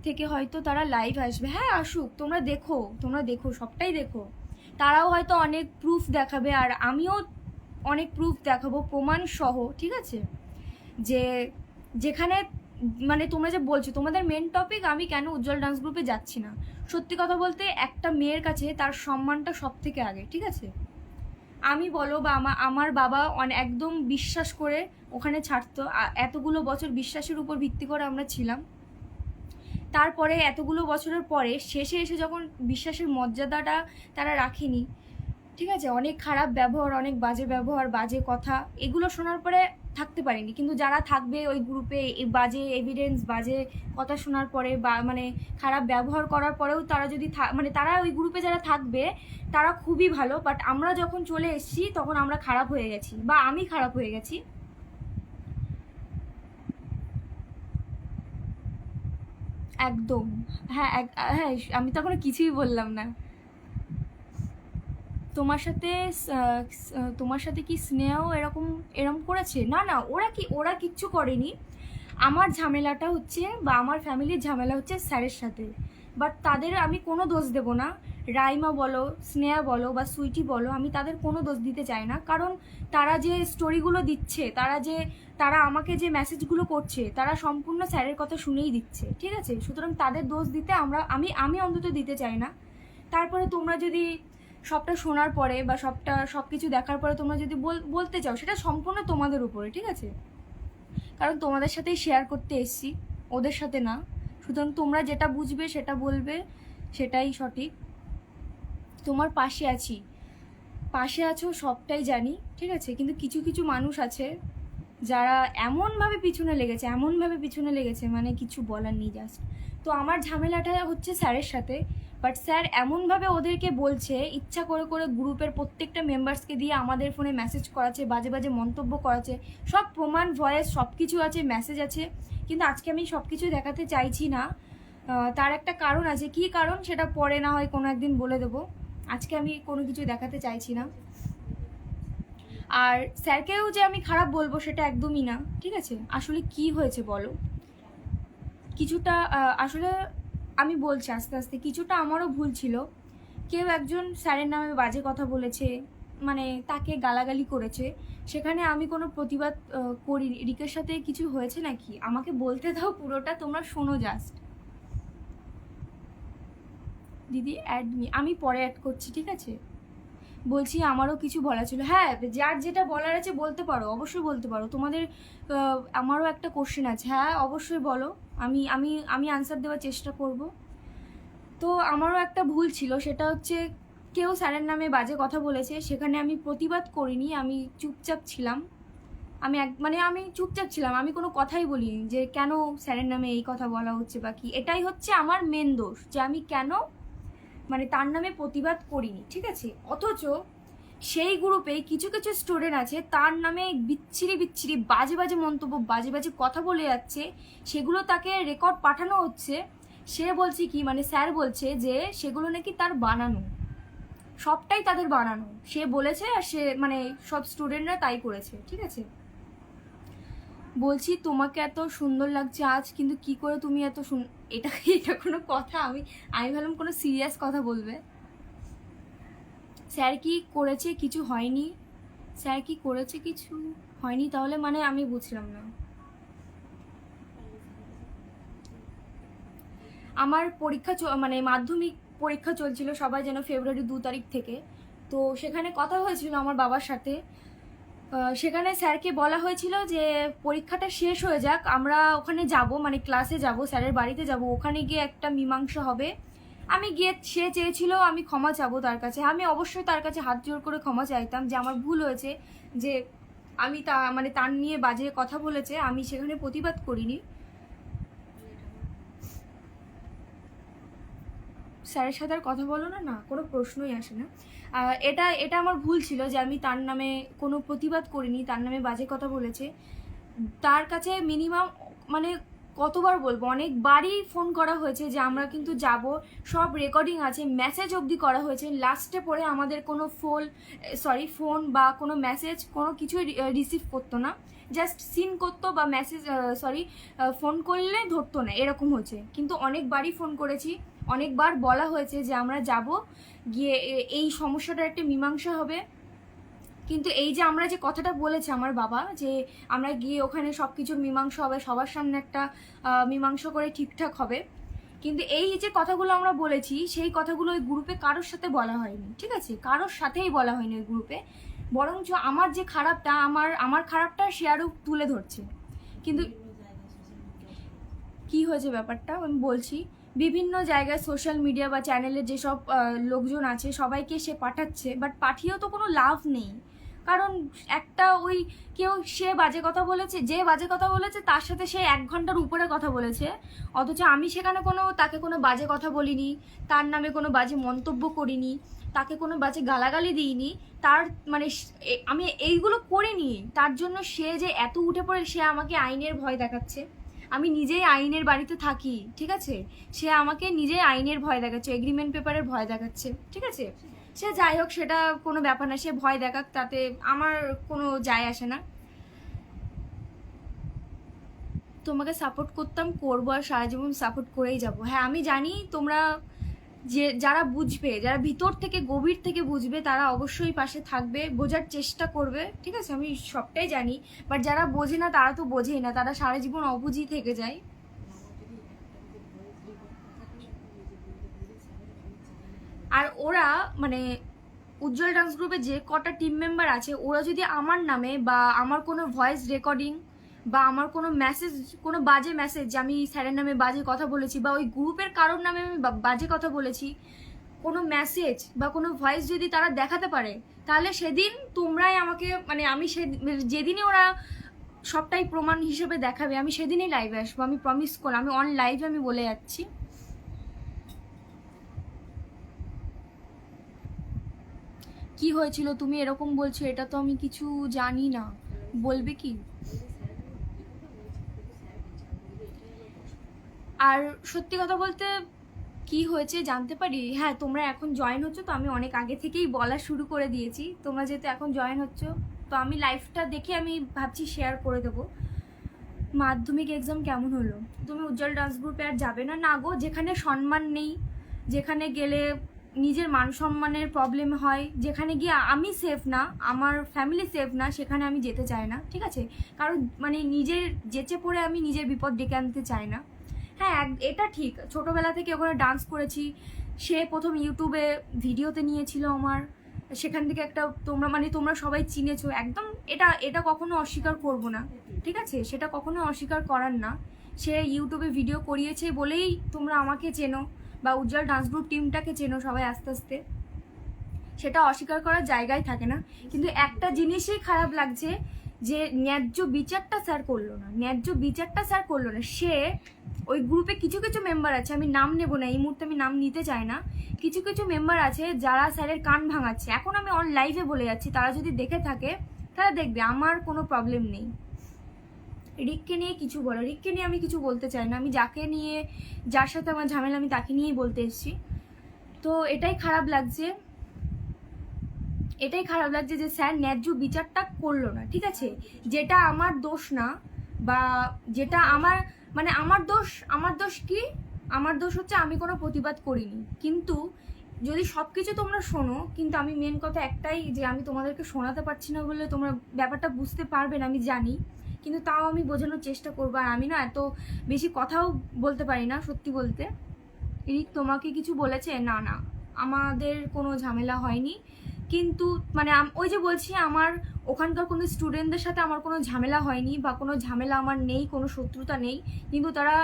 থেকে হয়তো তারা লাইভ আসবে, হ্যাঁ আসুক, তোমরা দেখো সবটাই দেখো। তারাও হয়তো অনেক প্রুফ দেখাবে, আর আমিও অনেক প্রুফ দেখাবো, প্রমাণ সহ, ঠিক আছে, যে যেখানে মানে তোমরা যে বলছো তোমাদের মেন টপিক আমি কেন উজ্জ্বল ডান্স গ্রুপে যাচ্ছি না। সত্যি কথা বলতে একটা মেয়ের কাছে তার সম্মানটা সব থেকে আগে, ঠিক আছে। আমি বলো বা আমার বাবা একদম বিশ্বাস করে ওখানে ছাড়তো, এতগুলো বছর বিশ্বাসের উপর ভিত্তি করে আমরা ছিলাম। তারপরে এতগুলো বছরের পরে শেষে এসে যখন বিশ্বাসের মর্যাদাটা তারা রাখেনি, ঠিক আছে, অনেক খারাপ ব্যবহার, অনেক বাজে ব্যবহার, বাজে কথা, এগুলো শোনার পরে থাকতে পারিনি। কিন্তু যারা থাকবে ওই গ্রুপে, বাজে এভিডেন্স, বাজে কথা শোনার পরে বা মানে খারাপ ব্যবহার করার পরেও তারা যদি মানে তারা ওই গ্রুপে যারা থাকবে তারা খুবই ভালো, বাট আমরা যখন চলে এসেছি তখন আমরা খারাপ হয়ে গেছি, বা আমি খারাপ হয়ে গেছি। একদম। হ্যাঁ হ্যাঁ, আমি তো এখনো কিছুই বললাম না। তোমার সাথে তোমার সাথে কি স্নেহ এরকম এরম করেছে? না না, ওরা কিচ্ছু করেনি। আমার ঝামেলাটা হচ্ছে, বা আমার ফ্যামিলির ঝামেলা হচ্ছে স্যারের সাথে। বাট তাদের আমি কোনো দোষ দেব না। রাইমা বলো, স্নেহা বলো, বা সুইটি বলো, আমি তাদের কোনো দোষ দিতে চাই না। কারণ তারা যে স্টোরিগুলো দিচ্ছে, তারা আমাকে যে মেসেজগুলো করছে, তারা সম্পূর্ণ স্যারের কথা শুনেই দিচ্ছে, ঠিক আছে? সুতরাং তাদের দোষ দিতে আমি অন্তত দিতে চাই না। তারপরে তোমরা যদি সবটা শোনার পরে বা সব কিছু দেখার পরে তোমরা যদি বলতে চাও, সেটা সম্পূর্ণ তোমাদের উপরে, ঠিক আছে? কারণ তোমাদের সাথেই শেয়ার করতে এসছি, ওদের সাথে না। সুতরাং তোমরা যেটা বুঝবে সেটা বলবে, সেটাই সঠিক। তোমার পাশে আছো সবটাই জানি, ঠিক আছে? কিন্তু কিছু কিছু মানুষ আছে যারা এমনভাবে পিছনে লেগেছে, মানে কিছু বলার নেই জাস্ট। তো আমার ঝামেলাটা হচ্ছে স্যারের সাথে। বাট স্যার এমনভাবে ওদেরকে বলছে, ইচ্ছা করে করে গ্রুপের প্রত্যেকটা মেম্বার্সকে দিয়ে আমাদের ফোনে মেসেজ করাচ্ছে, বাজে বাজে মন্তব্য করাচ্ছে, সব প্রমাণ, ভয়েস সব কিছু আছে, মেসেজ আছে। কিন্তু আজকে আমি সব কিছু দেখাতে চাইছি না। তার একটা কারণ আছে, কী কারণ সেটা পরে না হয় কোনো একদিন বলে দেবো। আজকে আমি কোনো কিছু দেখাতে চাইছি না। আর স্যারকেও যে আমি খারাপ বলবো সেটা একদমই না, ঠিক আছে? আসলে কি হয়েছে বলো, কিছুটা আসলে আমি বলছি আস্তে আস্তে, কিছুটা আমারও ভুল ছিল। কেউ একজন স্যারের নামে বাজে কথা বলেছে, মানে তাকে গালাগালি করেছে, সেখানে আমি কোনো প্রতিবাদ করিনি। রিকের সাথে কিছু হয়েছে নাকি আমাকে বলতে দাও, পুরোটা তোমরা শোনো জাস্ট। দিদি আমি পরে অ্যাড করছি, ঠিক আছে? বলছি আমারও কিছু বলা ছিল। হ্যাঁ, যার যেটা বলার আছে বলতে পারো, অবশ্যই বলতে পারো। তোমাদের আমারও একটা কোশ্চেন আছে, হ্যাঁ অবশ্যই বলো, আমি আমি আমি আনসার দেওয়ার চেষ্টা করব। তো আমারও একটা ভুল ছিল, সেটা হচ্ছে কেউ স্যারের নামে বাজে কথা বলেছে, সেখানে আমি প্রতিবাদ করিনি, আমি চুপচাপ ছিলাম। আমি চুপচাপ ছিলাম, আমি কোনো কথাই বলিনি যে কেন স্যারের নামে এই কথা বলা হচ্ছে বা কি। এটাই হচ্ছে আমার মেন দোষ, যে আমি কেন তার নামে প্রতিবাদ করিনি, ঠিক আছে? অথচ সেই গ্রুপে কিছু কিছু স্টুডেন্ট আছে তার নামে বিচ্ছিরি বাজে বাজে মন্তব্য, বাজে বাজে কথা বলে যাচ্ছে, সেগুলো তাকে রেকর্ড পাঠানো হচ্ছে। সে বলছে কি, স্যার বলছে যে সেগুলো নাকি তার বানানো, সবটাই তাদের বানানো। সে বলেছে, আর সে সব স্টুডেন্টরা তাই করেছে, ঠিক আছে? বলছি তোমাকে এত সুন্দর লাগছে আজ, কিন্তু কি করে তুমি এত এটা এটা কোনো কথা? আমি ভাবলাম কোনো সিরিয়াস কথা বলবে। স্যার কি করেছে? কিছু হয়নি। স্যার কি করেছে? কিছু হয়নি তাহলে আমি বুঝলাম না। আমার পরীক্ষা মাধ্যমিক পরীক্ষা চলছিল, সবাই যেন ফেব্রুয়ারি 2 তারিখ থেকে। তো সেখানে কথা হয়েছিল আমার বাবার সাথে। সেখানে স্যারকে বলা হয়েছিল যে পরীক্ষাটা শেষ হয়ে যাক, আমরা ওখানে যাব, ক্লাসে যাব, স্যারের বাড়িতে যাব, ওখানে গিয়ে একটা মীমাংসা হবে। আমি গিয়ে, সে চেয়েছিল আমি ক্ষমা চাবো তার কাছে। আমি অবশ্যই তার কাছে হাত জোর করে ক্ষমা চাইতাম যে আমার ভুল হয়েছে, যে আমি তার নিয়ে বাজে কথা বলেছে, আমি সেখানে প্রতিবাদ করিনি। স্যারের সাথে আর কথা বলো না, না কোনো প্রশ্নই আসে না। এটা আমার ভুল ছিল যে আমি তার নামে কোনো প্রতিবাদ করিনি, তার নামে বাজে কথা বলেছে। তার কাছে মিনিমাম কতবার বলবো, অনেকবারই ফোন করা হয়েছে যে আমরা কিন্তু যাব, সব রেকর্ডিং আছে, মেসেজ অবধি করা হয়েছে। লাস্টে পরে আমাদের কোনো ফোন বা কোনো মেসেজ কোনো কিছুই রিসিভ করতো না, জাস্ট সিন করতো বা ফোন করলে ধরতো না, এরকম হয়েছে। কিন্তু অনেকবারই ফোন করেছি, অনেকবার বলা হয়েছে যে আমরা যাব, গিয়ে এই সমস্যাটার একটা মীমাংসা হবে। কিন্তু এই যে আমরা যে কথাটা বলেছে আমার বাবা, যে আমরা গিয়ে ওখানে সব কিছুর মীমাংসা হবে, সবার সামনে একটা মীমাংসা করে ঠিকঠাক হবে, কিন্তু এই যে কথাগুলো আমরা বলেছি, সেই কথাগুলো ওই গ্রুপে কারোর সাথে বলা হয়নি, ঠিক আছে? কারোর সাথেই বলা হয়নি ওই গ্রুপে। বরঞ্চ আমার যে খারাপটা, আমার খারাপটা সে আরও তুলে ধরছে। কিন্তু কি হয়েছে ব্যাপারটা আমি বলছি। বিভিন্ন জায়গায় সোশ্যাল মিডিয়া বা চ্যানেলে যেসব লোকজন আছে সবাইকে সে পাঠাচ্ছে, বাট পাঠিয়েও তো কোনো লাভ নেই। কারণ একটা সে বাজে কথা বলেছে, যে বাজে কথা বলেছে তার সাথে সে 1 ঘন্টার উপরে কথা বলেছে, অথচ আমি সেখানে তাকে কোনো বাজে কথা বলিনি, তার নামে কোনো বাজে মন্তব্য করিনি, তাকে কোনো বাজে গালাগালি দিইনি। তার আমি এইগুলো করিনি, তার জন্য সে যে এত উঠে পড়ে, সে আমাকে আইনের ভয় দেখাচ্ছে। আমি নিজেই আইনের বাড়িতে থাকি, ঠিক আছে? সে আমাকে নিজেই আইনের ভয় দেখাচ্ছে, এগ্রিমেন্ট পেপারের ভয় দেখাচ্ছে, ঠিক আছে? সে যাই হোক, সেটা কোনো ব্যাপার না, সে ভয় দেখাক, তাতে আমার কোনো যায় আসে না। তোমাকে সাপোর্ট করতাম, করবো, আর সারা জীবন সাপোর্ট করেই যাবো। হ্যাঁ আমি জানি তোমরা যে যারা বুঝবে, যারা ভিতর থেকে গভীর থেকে বুঝবে, তারা অবশ্যই পাশে থাকবে, বোঝার চেষ্টা করবে, ঠিক আছে? আমি সবটাই জানি, বাট যারা বোঝে না তারা তো বোঝেই না, তারা সারা জীবন অবুঝই থেকে যায়। আর ওরা মানে উজ্জ্বল ডান্স গ্রুপে যে কটা টিম মেম্বার আছে, ওরা যদি আমার নামে বা আমার কোনো ভয়েস রেকর্ডিং বা আমার কোনো মেসেজ, কোনো বাজে মেসেজ যে আমি স্যারের নামে বাজে কথা বলেছি বা ওই গ্রুপের কারোর নামে আমি বাজে কথা বলেছি, কোনো মেসেজ বা কোনো ভয়েস যদি তারা দেখাতে পারে, তাহলে সেদিন তোমরাই আমাকে মানে আমি যেদিনই ওরা সবটাই প্রমাণ হিসেবে দেখাবে, আমি সেদিনই লাইভে আসবো, আমি প্রমিস করলাম, আমি অন লাইভে আমি বলে যাচ্ছি। কি হয়েছিল তুমি এরকম বলছো? এটা তো আমি কিছু জানি না, বলবে কি? আর সত্যি কথা বলতে কি হয়েছে জানতে পারি? হ্যাঁ তোমরা এখন জয়েন হচ্ছ, তো আমি অনেক আগে থেকেই বলা শুরু করে দিয়েছি। তোমরা যেহেতু এখন জয়েন হচ্ছ, তো আমি লাইফটা দেখে আমি ভাবছি শেয়ার করে দেবো। মাধ্যমিক এক্সাম কেমন হলো? তুমি উজ্জ্বল ডান্স গ্রুপে আর যাবে না? না গো, যেখানে সম্মান নেই, যেখানে গেলে নিজের মান সম্মানের প্রবলেম হয়, যেখানে গিয়ে আমি সেফ না, আমার ফ্যামিলি সেফ না, সেখানে আমি যেতে চাই না, ঠিক আছে? কারণ মানে নিজের যেচে পড়ে আমি নিজের বিপদ ডেকে আনতে চাই না। হ্যাঁ এটা ঠিক, ছোটোবেলা থেকে ওখানে ডান্স করেছি, সে প্রথম ইউটিউবে ভিডিওতে নিয়েছিল আমার, সেখান থেকে একটা তোমরা সবাই চিনেছো একদম, এটা এটা কখনো অস্বীকার করব না, ঠিক আছে? সেটা কখনো অস্বীকার করার না। সে ইউটিউবে ভিডিও করিয়েছে বলেই তোমরা আমাকে চেনো বা উজ্জ্বল ডান্স গ্রুপ টিমটাকে চেনো সবাই আস্তে আস্তে, সেটা অস্বীকার করার জায়গায় থাকে না। কিন্তু একটা জিনিসই খারাপ লাগছে, যে ন্যায্য বিচারটা স্যার করলো না, ন্যায্য বিচারটা স্যার করলো না। সে ওই গ্রুপে কিছু কিছু মেম্বার আছে, আমি নাম নেব না এই মুহূর্তে, আমি নাম নিতে চাই না, কিছু কিছু মেম্বার আছে যারা স্যারের কান ভাঙাচ্ছে। এখন আমি অন লাইভে বলে যাচ্ছি, তারা যদি দেখে থাকে তারা দেখবে, আমার কোনো প্রবলেম নেই। রিককে নিয়ে কিছু বলো, রিককে নিয়ে আমি কিছু বলতে চাই না, আমি যাকে নিয়ে, যার সাথে আমার ঝামেলা আমি তাকে নিয়েই বলতে এসেছি। তো এটাই খারাপ লাগছে, এটাই খারাপ লাগছে যে স্যার ন্যায্য বিচারটা করলো না, ঠিক আছে? যেটা আমার দোষ না, বা যেটা আমার মানে আমার দোষ কি? আমার দোষ হচ্ছে আমি কোনো প্রতিবাদ করিনি। কিন্তু যদি সব কিছু তোমরা শোনো, কিন্তু আমি মেন কথা একটাই, যে আমি তোমাদেরকে শোনাতে পারছি না বলে তোমরা ব্যাপারটা বুঝতে পারবে না, আমি জানি, কিন্তু তাও আমি বোঝানোর চেষ্টা করবো। আর আমি না এত বেশি কথাও বলতে পারি না সত্যি বলতে। রিক তোমাকে কিছু বলেছে? না না, আমাদের কোনো ঝামেলা হয়নি। কিন্তু মানে ওই যে বলছি, আমার ওখানকার কোনো স্টুডেন্টদের সাথে আমার কোনো ঝামেলা হয়নি, বা কোনো ঝামেলা আমার নেই, কোনো শত্রুতা নেই, কিন্তু তারা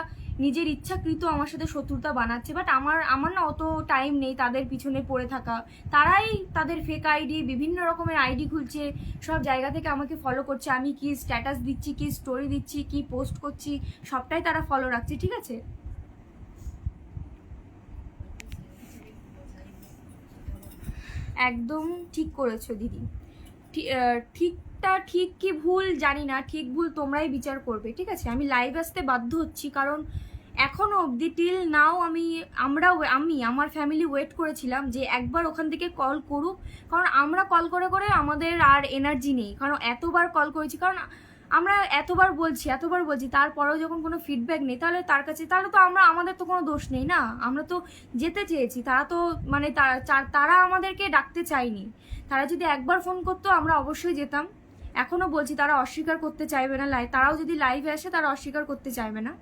নিজের ইচ্ছাকৃত আমার সাথে শত্রুতা বানাচ্ছে। বাট আমার না অত টাইম নেই তাদের পিছনে পড়ে থাকা। তারাই তাদের ফেক আইডি, বিভিন্ন রকমের আইডি খুলছে, সব জায়গা থেকে আমাকে ফলো করছে, আমি কি স্ট্যাটাস দিচ্ছি, কি স্টোরি দিচ্ছি, কি পোস্ট করছি, সবটাই তারা ফলো রাখছে, ঠিক আছে? একদম ঠিক করেছো দিদি। ঠিকটা ঠিক কি ভুল জানি না, ঠিক ভুল তোমরাই বিচার করবে, ঠিক আছে? আমি লাইভ আসতে বাধ্য হচ্ছি, কারণ এখনও অবধি টিল নাও আমি আমার ফ্যামিলি ওয়েট করেছিলাম যে একবার ওখান থেকে কল করুক, কারণ আমরা কল করে করে আমাদের আর এনার্জি নেই, কারণ এতবার কল করেছি, কারণ আমরা এতবার বলছি, তারপরেও যখন কোনো ফিডব্যাক নেই, তাহলে তাহলে তো আমাদের তো কোনো দোষ নেই না, আমরা তো যেতে চেয়েছি, তারা তো মানে তারা আমাদেরকে ডাকতে চায়নি। তারা যদি একবার ফোন করতো আমরা অবশ্যই যেতাম। এখনো বলছি, তারা অস্বীকার করতে চাইবে না, তারাও যদি লাইভে আসে তারা অস্বীকার করতে চাইবে না।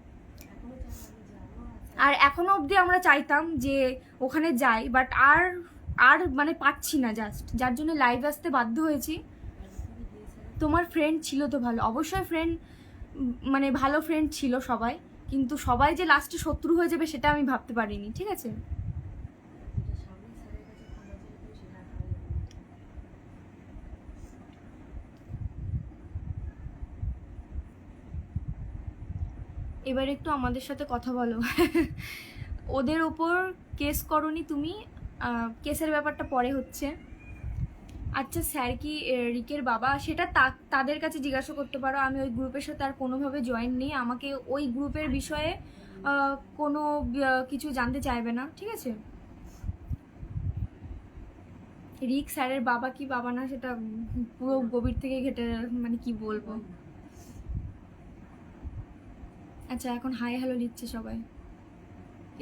আর এখনো অবধি আমরা চাইতাম যে ওখানে যাই, বাট আর আর মানে পাচ্ছি না, জাস্ট যার জন্য লাইভ আসতে বাধ্য হয়েছি। তোমার ফ্রেন্ড ছিল তো ভালো, অবশ্যই ফ্রেন্ড, মানে ভালো ফ্রেন্ড ছিল সবাই, কিন্তু সবাই যে লাস্টে শত্রু হয়ে যাবে সেটা আমি ভাবতে পারিনি, ঠিক আছে? এবার একটু আমাদের সাথে কথা বলো। ওদের ওপর কেস করনি তুমি, কেসের ব্যাপারটা পরে হচ্ছে। আচ্ছা স্যার কি রিকের বাবা, সেটা তাদের কাছে জিজ্ঞাসা করতে পারো। আমি ওই গ্রুপের সাথে আর কোনোভাবে জয়েন নেই, আমাকে ওই গ্রুপের বিষয়ে কোনো কিছু জানতে চাইবে না, ঠিক আছে। রিক স্যারের বাবা কি বাবা না সেটা পুরো গভীর থেকে ঘেটে মানে কি বলবো। আচ্ছা এখন হাই হ্যালো লিখছে সবাই।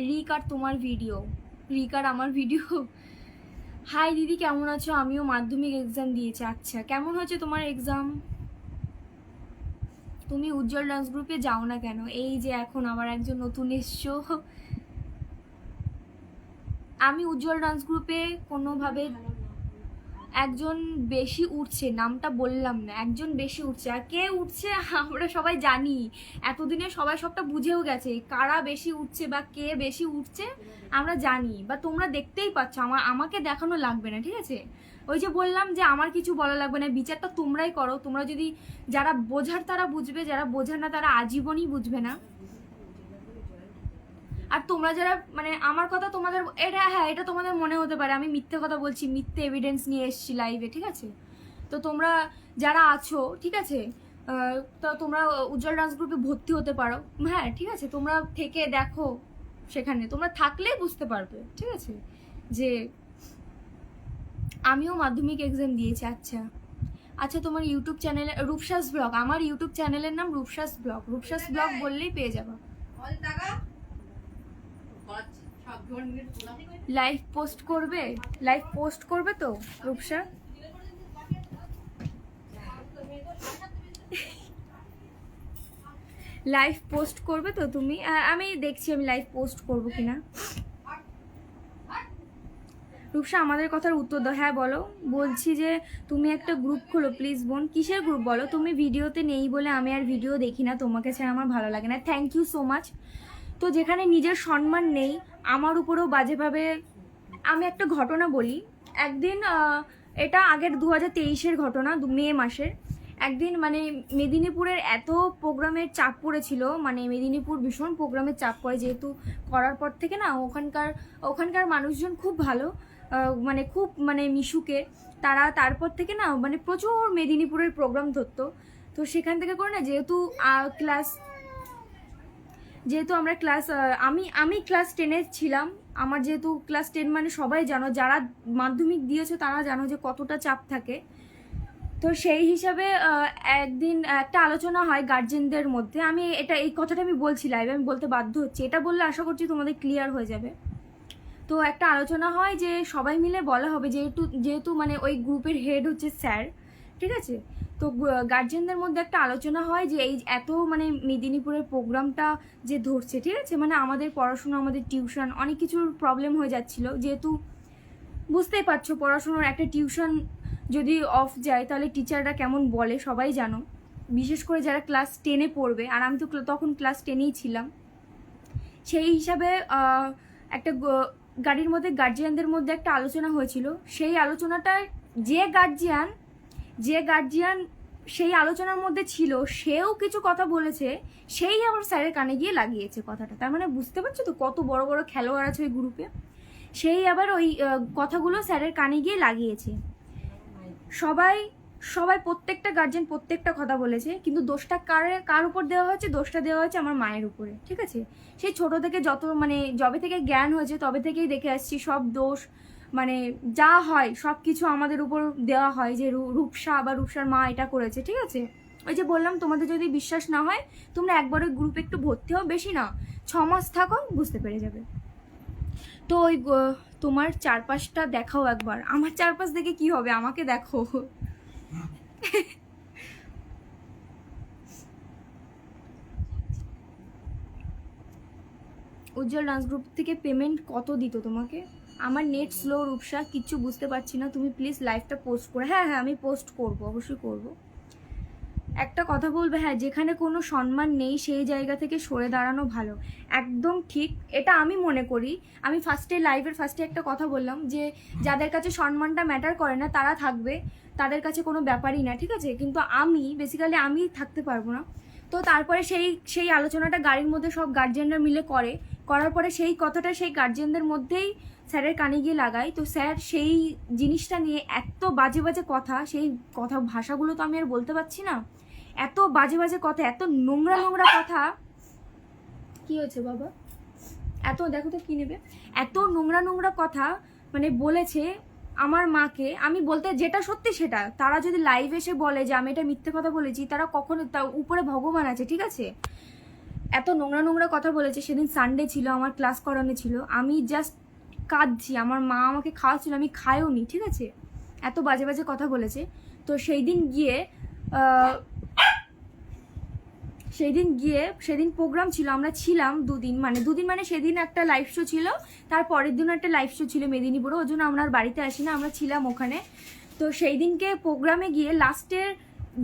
রিক আর তোমার ভিডিও, রিক আর আমার ভিডিও। হাই দিদি কেমন আছো, আমিও মাধ্যমিক এক্সাম দিয়েছি। আচ্ছা কেমন হয়েছে তোমার এক্সাম? তুমি উজ্জ্বল ডান্স গ্রুপে যাও না কেন? এই যে এখন আবার একজন নতুন এসছো। আমি উজ্জ্বল ডান্স গ্রুপে কোনোভাবে, একজন বেশি উঠছে, নামটা বললাম না, একজন বেশি উঠছে। আর কে উঠছে আমরা সবাই জানি, এতদিনে সবাই সবটা বুঝেও গেছে কারা বেশি উঠছে বা কে বেশি উঠছে আমরা জানি, বা তোমরা দেখতেই পাচ্ছ, আমাকে দেখানো লাগবে না, ঠিক আছে। ওই যে বললাম যে আমার কিছু বলা লাগবে না, বিচারটা তোমরাই করো। তোমরা যদি, যারা বোঝার তারা বুঝবে, যারা বোঝার না তারা আজীবনই বুঝবে না। আর তোমরা যারা মানে আমার কথা তোমাদের এটা, হ্যাঁ এটা তোমাদের মনে হতে পারে আমি মিথ্যে কথা বলছি, মিথ্যে এভিডেন্স নিয়ে এসেছি লাইভে, ঠিক আছে। তো তোমরা যারা আছো, ঠিক আছে, তো তোমরা উজ্জ্বল ডান্স গ্রুপে ভর্তি হতে পারো, হ্যাঁ ঠিক আছে। তোমরা থেকে দেখো, সেখানে তোমরা থাকলেই বুঝতে পারবে, ঠিক আছে, যে আমিও মাধ্যমিক এক্সাম দিয়েছি। আচ্ছা আচ্ছা তোমার ইউটিউব চ্যানেলে রূপসাস ব্লগ, আমার ইউটিউব চ্যানেলের নাম রূপসাস ব্লগ, রূপসাস ব্লগ বললেই পেয়ে যাবো। লাইভ পোস্ট করবে, লাইভ পোস্ট করবে তো রূপসা? লাইভ পোস্ট করবে তো তুমি? আমি দেখছি আমি লাইভ পোস্ট করবো কিনা। রূপসা আমাদের কথার উত্তর দাও। হ্যাঁ বলো। বলছি যে তুমি একটা গ্রুপ খোলো প্লিজ বোন। কিসের গ্রুপ বলো? তুমি ভিডিওতে নেই বলে আমি আর ভিডিও দেখি না, তোমাকে ছাড়া আমার ভালো লাগে না। Thank you so much. তো যেখানে নিজের সম্মান নেই, আমার উপরেও বাজেভাবে। আমি একটা ঘটনা বলি। একদিন এটা আগের 2023-এর ঘটনা, মে মাসের। একদিন মানে মেদিনীপুরের এত প্রোগ্রামের চাপ পড়েছিল, মানে মেদিনীপুর ভীষণ প্রোগ্রামের চাপ পড়ে, যেহেতু করার পর থেকে না ওখানকার মানুষজন খুব ভালো, মানে খুব মানে মিশুকে তারা, তারপর থেকে না মানে প্রচুর মেদিনীপুরের প্রোগ্রাম ধরতো। তো সেখান থেকে করে না, যেহেতু আমরা আমি ক্লাস 10-এ ছিলাম। আমার যেহেতু ক্লাস 10 মানে সবাই জানো, যারা মাধ্যমিক দিয়েছো তারা জানো যে কতটা চাপ থাকে। তো সেই হিসাবে একদিন একটা আলোচনা হয় গার্জেনদের মধ্যে। আমি এই কথাটা আমি বলছি লাইভে, আমি বলতে বাধ্য হচ্ছি, এটা বললে আশা করছি তোমাদের ক্লিয়ার হয়ে যাবে। তো একটা আলোচনা হয় যে সবাই মিলে বলা হবে, যেহেতু মানে ওই গ্রুপের হেড হচ্ছে স্যার, ঠিক আছে। তো গার্জেনদের মধ্যে একটা আলোচনা হয় যে এই এত মানে মেদিনীপুরের প্রোগ্রামটা যে ধরছে, ঠিক আছে, মানে আমাদের পড়াশোনা, আমাদের টিউশন, অনেক কিছুর প্রবলেম হয়ে যাচ্ছিল। যেহেতু বুঝতেই পারছো পড়াশোনার একটা টিউশন যদি অফ যায় তাহলে টিচাররা কেমন বলে সবাই জানো, বিশেষ করে যারা ক্লাস 10-এ পড়বে। আর আমি তো তখন ক্লাস 10-এই ছিলাম। সেই হিসাবে একটা গাড়ির মধ্যে গার্জিয়ানদের মধ্যে একটা আলোচনা হয়েছিল। সেই আলোচনাটায় যে গার্জিয়ান সেই আলোচনার মধ্যে ছিল, সেও কিছু কথা বলেছে, সেই আবার স্যারের কানে গিয়ে লাগিয়েছে কথাটা। তার মানে বুঝতে পারছো তো কত বড় বড় খেলোয়াড় আছে ওই গ্রুপে। সেই আবার ওই কথাগুলো স্যারের কানে গিয়ে লাগিয়েছে। সবাই প্রত্যেকটা গার্জেন প্রত্যেকটা কথা বলেছে, কিন্তু দোষটা কার উপর দেওয়া হয়েছে? দোষটা দেওয়া হয়েছে আমার মায়ের উপরে, ঠিক আছে। সেই ছোট থেকে যত মানে যবে থেকে জ্ঞান হয়েছে তবে থেকেই দেখে আসছি সব দোষ, মানে যা হয় সব কিছু আমাদের উপর দেওয়া হয়, যে রূপসা বা রূপসার মা এটা করেছে, ঠিক আছে। ওই যে বললাম, তোমাদের যদি বিশ্বাস না হয় তোমরা একবার ওই গ্রুপে একটু ভর্তি হও, বেশি না 6 মাস থাকো, বুঝতে পেরে যাবে। তো ওই তোমার চারপাশটা দেখাও একবার। আমার চারপাশ দেখে কি হবে, আমাকে দেখো। উজ্জ্বল ডান্স গ্রুপ থেকে পেমেন্ট কত দিত তোমাকে? আমার নেট স্লো রূপসা, কিচ্ছু বুঝতে পারছি না, তুমি প্লিজ লাইভটা পোস্ট করো। হ্যাঁ আমি পোস্ট করব, অবশ্যই করব। একটা কথা বলবে, হ্যাঁ যেখানে কোনো সম্মান নেই সেই জায়গা থেকে সরে দাঁড়ানো ভালো। একদম ঠিক, এটা আমি মনে করি। আমি লাইভের ফার্স্টে একটা কথা বললাম যে যাদের কাছে সম্মানটা ম্যাটার করে না তারা থাকবে, তাদের কাছে কোনো ব্যাপারই না, ঠিক আছে। কিন্তু বেসিক্যালি আমি থাকতে পারবো না। তো তারপরে সেই আলোচনাটা গাড়ির মধ্যে সব গার্জেনরা মিলে করার পরে সেই কথাটা সেই গার্জেনদের মধ্যেই স্যারের কানে গিয়ে লাগাই, তো স্যার সেই জিনিসটা নিয়ে এত বাজে বাজে কথা, সেই কথা ভাষাগুলো তো আমি আর বলতে পারছি না, এত বাজে বাজে কথা, এত নোংরা নোংরা কথা। কি হয়েছে বাবা? এত দেখো তো কি নেবে, এত নোংরা নোংরা কথা মানে বলেছে আমার মাকে। আমি বলতে যেটা সত্যি সেটা, তারা যদি লাইভ এসে বলে যে আমি এটা মিথ্যে কথা বলেছি, তারা কখনো, তার উপরে ভগবান আছে, ঠিক আছে? এত নোংরা নোংরা কথা বলেছে। সেদিন সানডে ছিল, আমার ক্লাস করানো ছিল, আমি জাস্ট কাঁদছি, আমার মা আমাকে খাওয়াচ্ছিল, আমি খাইও নি, ঠিক আছে? এত বাজে বাজে কথা বলেছে। তো সেই দিন গিয়ে সেদিন প্রোগ্রাম ছিল, আমরা ছিলাম দুদিন মানে সেদিন একটা লাইভ শো ছিল, তার পরের দিনও একটা লাইভ শো ছিল মেদিনীপুরে, ওই জন্য আমরা আর বাড়িতে আসি না, আমরা ছিলাম ওখানে। তো সেই দিনকে প্রোগ্রামে গিয়ে লাস্টের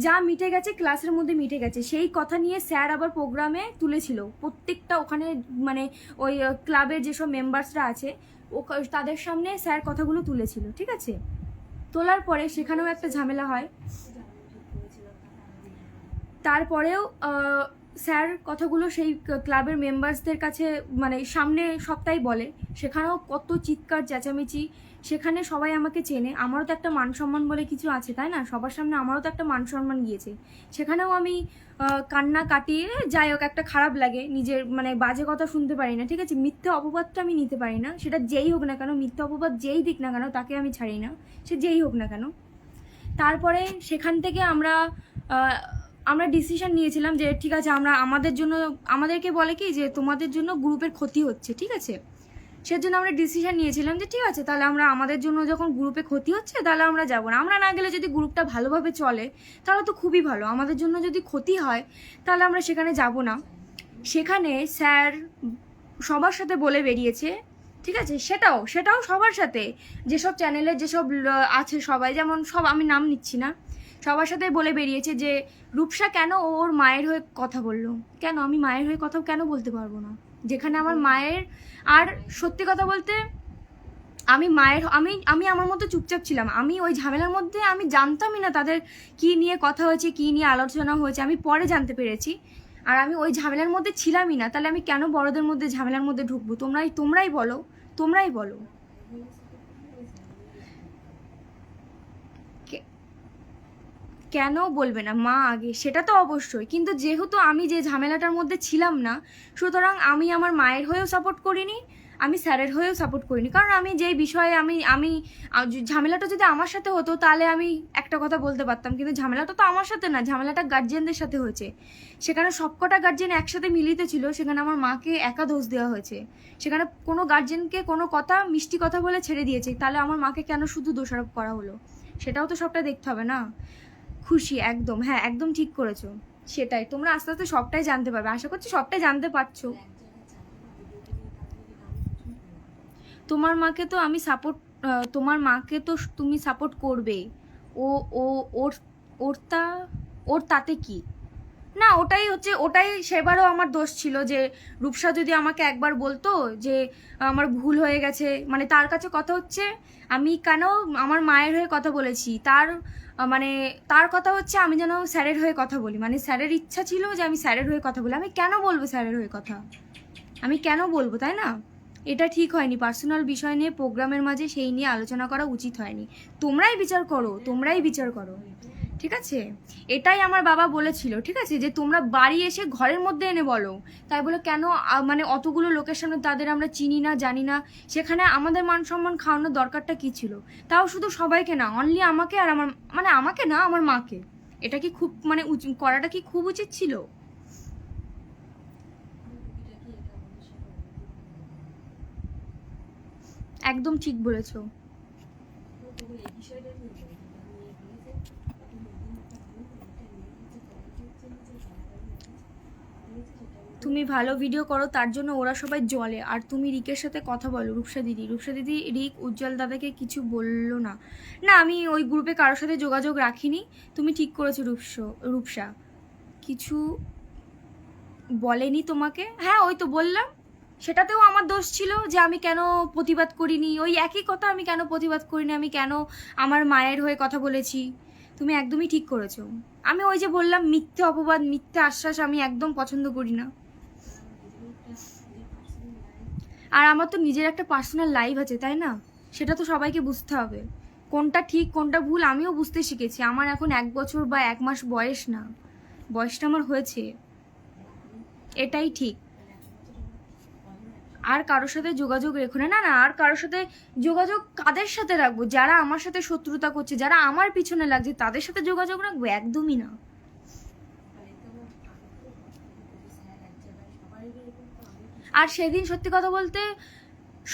যা মিটে গেছে ক্লাসের মধ্যে মিটে গেছে, সেই কথা নিয়ে স্যার আবার প্রোগ্রামে তুলেছিল প্রত্যেকটা, ওখানে মানে ওই ক্লাবের যেসব মেম্বার্সরা আছে তাদের সামনে স্যার কথাগুলো তুলেছিল, ঠিক আছে? তোলার পরে সেখানেও একটা ঝামেলা হয়। তারপরেও স্যার কথাগুলো সেই ক্লাবের মেম্বার্সদের কাছে মানে সামনে সপ্তাহে বলে, সেখানেও কত চিৎকার চেঁচামেচি। সেখানে সবাই আমাকে চেনে, আমারও তো একটা মান সম্মান বলে কিছু আছে, তাই না? সবার সামনে আমারও তো একটা মান সম্মান গিয়েছে, সেখানেও আমি কান্না কাটিয়ে, যাই হোক, একটা খারাপ লাগে, নিজের মানে বাজে কথা শুনতে পারি না, ঠিক আছে? মিথ্যে অপবাদটা আমি নিতে পারি না, সেটা যেই হোক না কেন, মিথ্যে অপবাদ যেই দিক না কেন তাকে আমি ছাড়ি না, সে যেই হোক না কেন। তারপরে সেখান থেকে আমরা ডিসিশন নিয়েছিলাম যে ঠিক আছে, আমরা আমাদেরকে বলে কি যে তোমাদের জন্য গ্রুপের ক্ষতি হচ্ছে, ঠিক আছে? সেজন্য আমরা ডিসিশন নিয়েছিলাম যে ঠিক আছে, তাহলে আমরা আমাদের জন্য যখন গ্রুপে ক্ষতি হচ্ছে তাহলে আমরা যাবো না। আমরা না গেলে যদি গ্রুপটা ভালোভাবে চলে তাহলে তো খুবই ভালো, আমাদের জন্য যদি ক্ষতি হয় তাহলে আমরা সেখানে যাব না। সেখানে স্যার সবার সাথে বলে বেরিয়েছে, ঠিক আছে? সেটাও সবার সাথে, যেসব চ্যানেলে যেসব আছে সবাই, যেমন সব আমি নাম নিচ্ছি না, সবার সাথে বলে বেরিয়েছে যে রূপসা কেন ওর মায়ের হয়ে কথা বললো। কেন আমি মায়ের হয়ে কথা কেন বলতে পারবো না, যেখানে আমার মায়ের, আর সত্যি কথা বলতে আমি আমার মতো চুপচাপ ছিলাম, আমি ওই ঝামেলার মধ্যে আমি জানতামই না তাদের কি নিয়ে কথা হয়েছে, কি নিয়ে আলোচনা হয়েছে, আমি পরে জানতে পেরেছি। আর আমি ওই ঝামেলার মধ্যে ছিলামই না, তাহলে আমি কেন বড়দের মধ্যে ঝামেলার মধ্যে ঢুকবো? তোমরাই বলো। কেন বলবে না মা আগে, সেটা তো অবশ্যই, কিন্তু যেহেতু আমি যে ঝামেলাটার মধ্যে ছিলাম না, সুতরাং আমি আমার মায়ের হয়েও সাপোর্ট করিনি, আমি স্যারের হয়েও সাপোর্ট করিনি। কারণ আমি যেই বিষয়ে আমি ঝামেলাটা যদি আমার সাথে হতো তাহলে আমি একটা কথা বলতে পারতাম, কিন্তু ঝামেলাটা তো আমার সাথে না, ঝামেলাটা গার্জিয়ানদের সাথে হয়েছে। সেখানে সবকটা গার্জিয়ান একসাথে মিলিত ছিল, সেখানে আমার মাকে একা দোষ দেওয়া হয়েছে। সেখানে কোনো গার্জিয়ানকে কোনো কথা মিষ্টি কথা বলে ছেড়ে দিয়েছে, তাহলে আমার মাকে কেন শুধু দোষারোপ করা হলো? সেটাও তো সবটা দেখতে হবে না। খুশি, একদম, হ্যাঁ একদম ঠিক করেছো। সেটাই, তোমরা আস্তে আস্তে সবটাই জানতে পারবে, আশা করছি সবটাই জানতে পারছো। তোমার মাকে তো আমি সাপোর্ট, তোমার মাকে তো তুমি সাপোর্ট করবে। ও ও ওর ওরটা ওর তাতে কি না, ওটাই সেবারও আমার দোষ ছিল যে রূপসা যদি আমাকে একবার বলতো যে আমার ভুল হয়ে গেছে, মানে তার কাছে কথা হচ্ছে আমি কেন আমার মায়ের হয়ে কথা বলেছি, মানে তার কথা হচ্ছে আমি যেন স্যারের হয়ে কথা বলি, মানে স্যারের ইচ্ছা ছিল যে আমি স্যারের হয়ে কথা বলি, আমি কেন বলবো স্যারের হয়ে কথা? আমি কেন বলবো, তাই না? এটা ঠিক হয়নি, পার্সোনাল বিষয় নিয়ে প্রোগ্রামের মাঝে সেই নিয়ে আলোচনা করা উচিত হয়নি। তোমরাই বিচার করো, ঠিক আছে? এটাই আমার বাবা বলেছিল, ঠিক আছে, যে তোমরা বাড়ি এসে ঘরের মধ্যে এনে বলো। তাই বলে কেন মানে অতগুলো লোকের সামনে, তাদের আমরা চিনি না জানি না, সেখানে আমাদের মান সম্মান খাওয়ানোর দরকারটা কি ছিল? তাও শুধু সবাইকে না, অনলি আমাকে, আর আমার মানে আমাকে না, আমার মাকে। এটা কি খুব মানে করাটা কি খুব উচিত ছিল? একদম ঠিক বলেছো। তুমি ভালো ভিডিও করো তার জন্য ওরা সবাই জলে, আর তুমি রিকের সাথে কথা বলো। রূপসা দিদি রিক উজ্জ্বল দাদাকে কিছু বললো না? না, আমি ওই গ্রুপে কারোর সাথে যোগাযোগ রাখিনি। তুমি ঠিক করেছো রূপসা কিছু বলেনি তোমাকে? হ্যাঁ, ওই তো বললাম, সেটাতেও আমার দোষ ছিল যে আমি কেন প্রতিবাদ করিনি, ওই একই কথা, আমি কেন প্রতিবাদ করিনি, আমি কেন আমার মায়ের হয়ে কথা বলেছি। তুমি একদমই ঠিক করেছো। আমি ওই যে বললাম, মিথ্যে অপবাদ, মিথ্যে আশ্বাস আমি একদম পছন্দ করি না। আর আমার তো নিজের একটা পার্সোনাল লাইফ আছে, তাই না? সেটা তো সবাইকে বুঝতে হবে, কোনটা ঠিক কোনটা ভুল আমিও বুঝতে শিখেছি। আমার এখন 1 বছর বা 1 মাস বয়স না, বয়সটা আমার হয়েছে, এটাই ঠিক। আর কারোর সাথে যোগাযোগ রেখো না। না না, আর কারোর সাথে যোগাযোগ কাদের সাথে রাখবো? যারা আমার সাথে শত্রুতা করছে, যারা আমার পিছনে লাগছে, তাদের সাথে যোগাযোগ রাখবো? একদমই না। আর সেদিন সত্যি কথা বলতে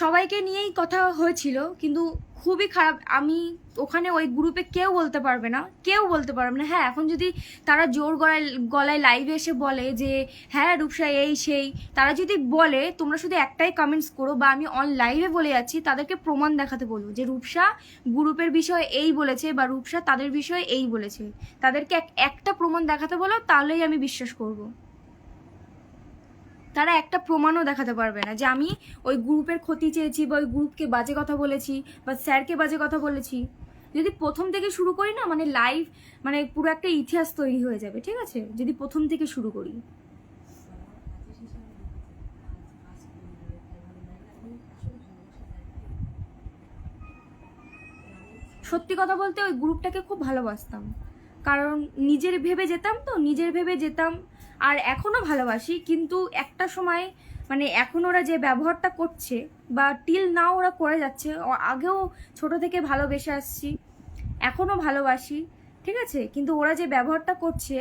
সবাইকে নিয়েই কথা হয়েছিল, কিন্তু খুবই খারাপ। আমি ওখানে ওই গ্রুপে কেউ বলতে পারবে না, কেউ বলতে পারবে না। হ্যাঁ, এখন যদি তারা জোর গলায় গলায় লাইভে এসে বলে যে হ্যাঁ রূপসা এই সেই, তারা যদি বলে, তোমরা শুধু একটাই কমেন্টস করো, বা আমি অন লাইভে বলে যাচ্ছি, তাদেরকে প্রমাণ দেখাতে বলবো যে রূপসা গ্রুপের বিষয়ে এই বলেছে, বা রূপসা তাদের বিষয়ে এই বলেছে। তাদেরকে একটা প্রমাণ দেখাতে বলো, তাহলেই আমি বিশ্বাস করবো। তারা একটা প্রমাণও দেখাতে পারবে না যে আমি ওই গ্রুপের ক্ষতি চেয়েছি, বা ওই গ্রুপকে বাজে কথা বলেছি, বা স্যারকে বাজে কথা বলেছি। যদি প্রথম থেকে শুরু করি না, মানে লাইভ, মানে পুরো একটা ইতিহাস তৈরি হয়ে যাবে, ঠিক আছে? যদি প্রথম থেকে শুরু করি। সত্যি কথা বলতে ওই গ্রুপটাকে খুব ভালোবাসতাম, কারণ নিজের ভেবে যেতাম, তো নিজের ভেবে যেতাম। আর এখনও ভালোবাসি, কিন্তু একটা সময় মানে এখন ওরা যে ব্যবহারটা করছে, বা টিল নাও ওরা করে যাচ্ছে, আগেও ছোট থেকে ভালোবেসে আসছি, এখনও ভালোবাসি, ঠিক আছে? কিন্তু ওরা যে ব্যবহারটা করছে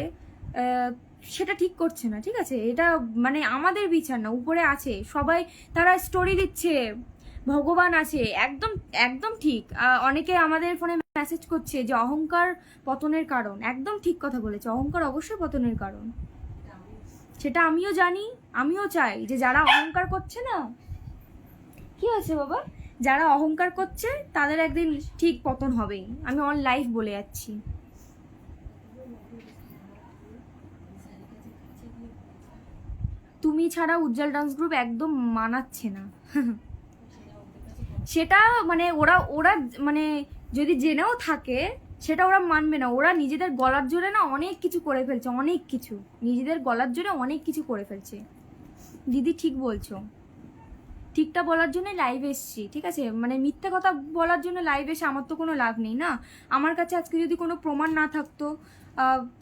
সেটা ঠিক করছে না, ঠিক আছে? এটা মানে আমাদের বিচার না, উপরে আছে সবাই, তারা স্টোরি দিচ্ছে, ভগবান আছে, একদম একদম ঠিক। অনেকে আমাদের ফোনে মেসেজ করছে যে অহংকার পতনের কারণ। একদম ঠিক কথা বলেছে, অহংকার অবশ্যই পতনের কারণ। সেটা আমিও জানি, আমিও চাই যে যারা অহংকার করছে না, কি আছে বাবা, যারা অহংকার করছে তাদের একদিন ঠিক পতন হবেই। আমি অন লাইফ বলে যাচ্ছি। তুমি ছাড়া উজ্জ্বল ডান্স গ্রুপ একদম মানাচ্ছে না। সেটা মানে ওরা ওরা মানে যদি জেনেও থাকে, সেটা ওরা মানবে না। ওরা নিজেদের গলার জোরে না অনেক কিছু করে ফেলছে, অনেক কিছু, নিজেদের গলার জোরে অনেক কিছু করে ফেলছে। দিদি ঠিক বলছো, ঠিকটা বলার জন্য লাইভ এসছি, ঠিক আছে? মানে মিথ্যে কথা বলার জন্য লাইভ এসে আমার তো কোনো লাভ নেই না। আমার কাছে আজকে যদি কোনো প্রমাণ না থাকতো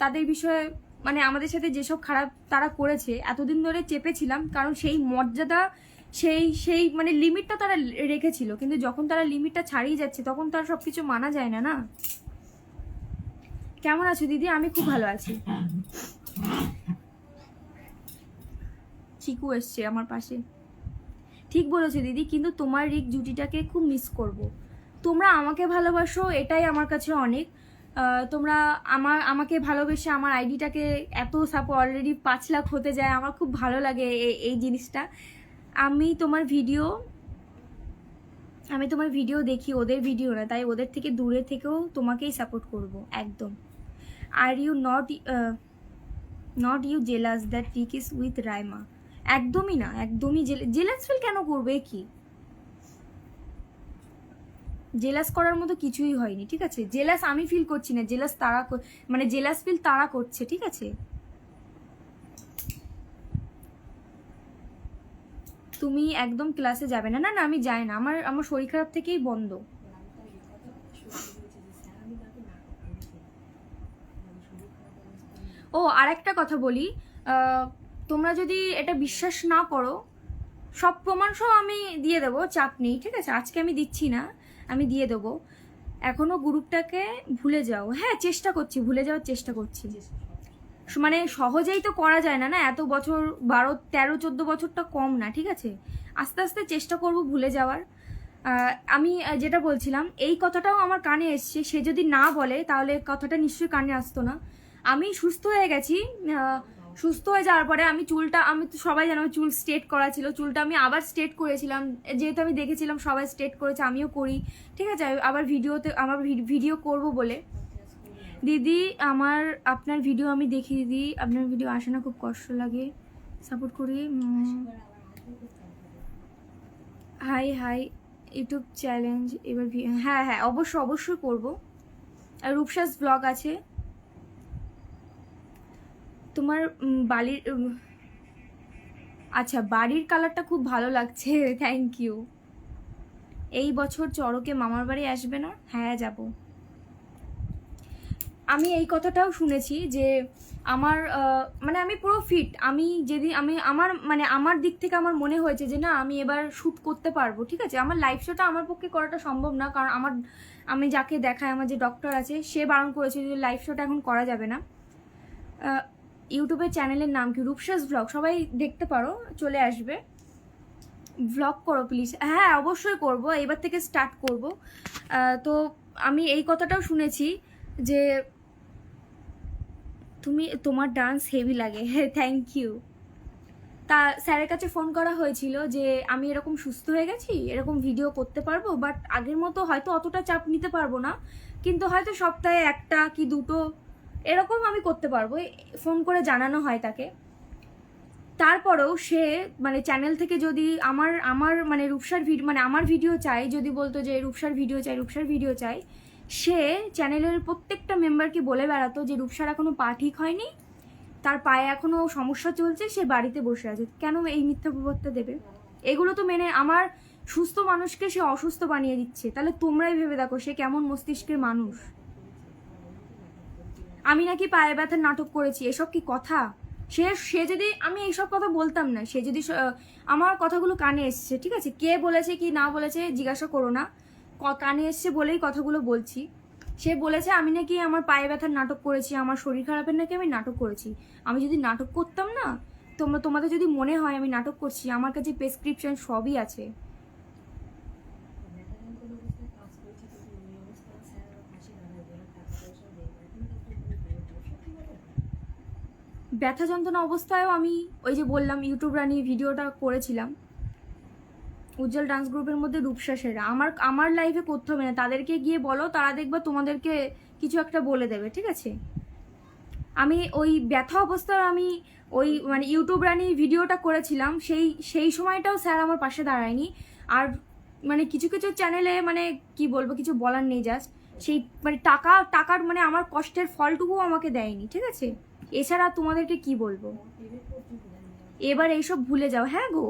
তাদের বিষয়ে, মানে আমাদের সাথে যেসব খারাপ তারা করেছে, এতদিন ধরে চেপেছিলাম, কারণ সেই মর্যাদা, সেই সেই মানে লিমিটটা তারা রেখেছিল, কিন্তু যখন তারা লিমিটটা ছাড়িয়ে যাচ্ছে, তখন তার সব কিছু মানা যায় না, না? কেমন আছো দিদি? আমি খুব ভালো আছি। চিকু এসছে আমার পাশে। ঠিক বলেছো দিদি, কিন্তু তোমার রিক জুটিটাকে খুব মিস করব। তোমরা আমাকে ভালোবাসো, এটাই আমার কাছে অনেক। তোমরা আমাকে ভালোবেসে আমার আইডিটাকে এত সাপোর্ট, অলরেডি 5 লাখ হতে যায়, আমার খুব ভালো লাগে এই জিনিসটা। আমি তোমার ভিডিও দেখি, ওদের ভিডিও না, তাই ওদের থেকে দূরে থেকেও তোমাকেই সাপোর্ট করব একদম। Are you not you jealous that Rick is with Raima? একদমই না, একদমই জেলাস ফিল কেন করবে? কি জেলাস করার মতো কিছুই হয়নি, ঠিক আছে? জেলাস আমি ফিল করছি না, জেলাস তারা, মানে জেলাস ফিল তারা করছে, ঠিক আছে? তুমি একদম ক্লাসে যাবে না? না না, আমি যাই না, আমার আমার শরীর খারাপ থেকেই বন্ধ। ও আর একটা কথা বলি, তোমরা যদি এটা বিশ্বাস না করো, সব প্রমাণ সহ আমি দিয়ে দেবো, চাপ নেই, ঠিক আছে? আজকে আমি দিচ্ছি না, আমি দিয়ে দেবো। এখনো গ্রুপটাকে ভুলে যাও। হ্যাঁ, চেষ্টা করছি, ভুলে যাওয়ার চেষ্টা করছি। মানে সহজেই তো করা যায় না, না? এত বছর, 12, 13, 14 বছরটা কম না, ঠিক আছে? আস্তে আস্তে চেষ্টা করব ভুলে যাওয়ার। আমি যেটা বলছিলাম, এই কথাটাও আমার কানে এসছে, সে যদি না বলে তাহলে কথাটা নিশ্চয়ই কানে আসতো না। আমি সুস্থ হয়ে গেছি, সুস্থ হয়ে যাওয়ার পরে আমি চুলটা, আমি তো সবাই জানো চুল স্ট্রেট করা ছিল, চুলটা আমি আবার স্ট্রেট করেছিলাম, যেহেতু আমি দেখেছিলাম সবাই স্ট্রেট করেছে, আমিও করি, ঠিক আছে? আবার আমার ভিডিও করব বলে। দিদি আপনার ভিডিও আমি দেখি দিদি, আপনার ভিডিও আসে না, খুব কষ্ট লাগে, সাপোর্ট করি। হাই হাই ইউটিউব চ্যালেঞ্জ এবার হ্যাঁ হ্যাঁ, অবশ্যই করব। আর রূপসাস ব্লগ আছে। তোমার বালির আচ্ছা, বাড়ির কালারটা খুব ভালো লাগছে, থ্যাংক ইউ। এই বছর চড়কে মামার বাড়ি আসবে না? হ্যাঁ, যাব। আমি এই কথাটাও শুনেছি যে আমার মানে আমি পুরো ফিট, আমি যেদিন আমি আমার দিক থেকে আমার মনে হয়েছে যে না আমি এবার শ্যুট করতে পারবো, ঠিক আছে। আমার লাইভ শোটা আমার পক্ষে করাটা সম্ভব না, কারণ আমি যাকে দেখাই, আমার যে ডক্টর আছে সে বারণ করেছে যে লাইভ শোটা এখন করা যাবে না। ইউটিউবের চ্যানেলের নাম কি? রূপসাস ব্লগ, সবাই দেখতে পারো, চলে আসবে। ভ্লগ করো প্লিজ। হ্যাঁ, অবশ্যই করব, এবার থেকে স্টার্ট করব। তো আমি এই কথাটাও শুনেছি যে তোমার ডান্স হেভি লাগে। হ্যাঁ, থ্যাংক ইউ। তা স্যারের কাছে ফোন করা হয়েছিল যে আমি এরকম সুস্থ হয়ে গেছি, এরকম ভিডিও করতে পারবো, বাট আগের মতো হয়তো অতটা চাপ নিতে পারবো না, কিন্তু হয়তো সপ্তাহে একটা কি দুটো এরকম আমি করতে পারবো, ফোন করে জানানো হয় তাকে। তারপরেও সে মানে চ্যানেল থেকে যদি আমার আমার মানে রূপসার ভিডিও মানে আমার ভিডিও চাই, যদি বলতো যে রূপসার ভিডিও চাই, সে চ্যানেলের প্রত্যেকটা মেম্বারকে বলে বেড়াতো যে রূপসার এখনো পা ঠিক হয়নি, তার পায়ে এখনো সমস্যা চলছে, সে বাড়িতে বসে আছে। কেন এই মিথ্যা প্রবর্তা দেবে? এগুলো তো মেনে আমার সুস্থ মানুষকে সে অসুস্থ বানিয়ে দিচ্ছে। তাহলে তোমরাই ভেবে দেখো সে কেমন মস্তিষ্কের মানুষ। আমি নাকি পায়ে ব্যথার নাটক করেছি, এসব কি কথা? সে যদি, আমি এইসব কথা বলতাম না, সে যদি আমার কথাগুলো কানে এসছে, ঠিক আছে, কে বলেছে কি না বলেছে জিজ্ঞাসা করো না, কানে এসছে বলেই কথাগুলো বলছি। সে বলেছে আমি নাকি আমার পায়ে ব্যথার নাটক করেছি, আমার শরীর খারাপের নাকি আমি নাটক করেছি। আমি যদি নাটক করতাম না, তোমাদের যদি মনে হয় আমি নাটক করছি, আমার কাছে প্রেসক্রিপশন সবই আছে। ব্যথা যন্ত্রণা অবস্থায়ও আমি ওই যে বললাম ইউটিউব রানি ভিডিওটা করেছিলাম, উজ্জ্বল ডান্স গ্রুপের মধ্যে রূপসাসেরা। আমার লাইভে করতে হবে না, তাদেরকে গিয়ে বলো, তারা দেখবা তোমাদেরকে কিছু একটা বলে দেবে, ঠিক আছে। আমি ওই ব্যথা অবস্থায় আমি ওই মানে ইউটিউব রানি ভিডিওটা করেছিলাম, সেই সময়টাও স্যার আমার পাশে দাঁড়ায়নি। আর মানে কিছু কিছু চ্যানেলে মানে কি বলবো, কিছু বলার নেই, জাস্ট সেই মানে টাকার মানে আমার কষ্টের ফলটুকুও আমাকে দেয়নি, ঠিক আছে। এছাড়া তোমাদেরকে কি বলবো, এবার এইসব ভুলে যাও। হ্যাঁ গো,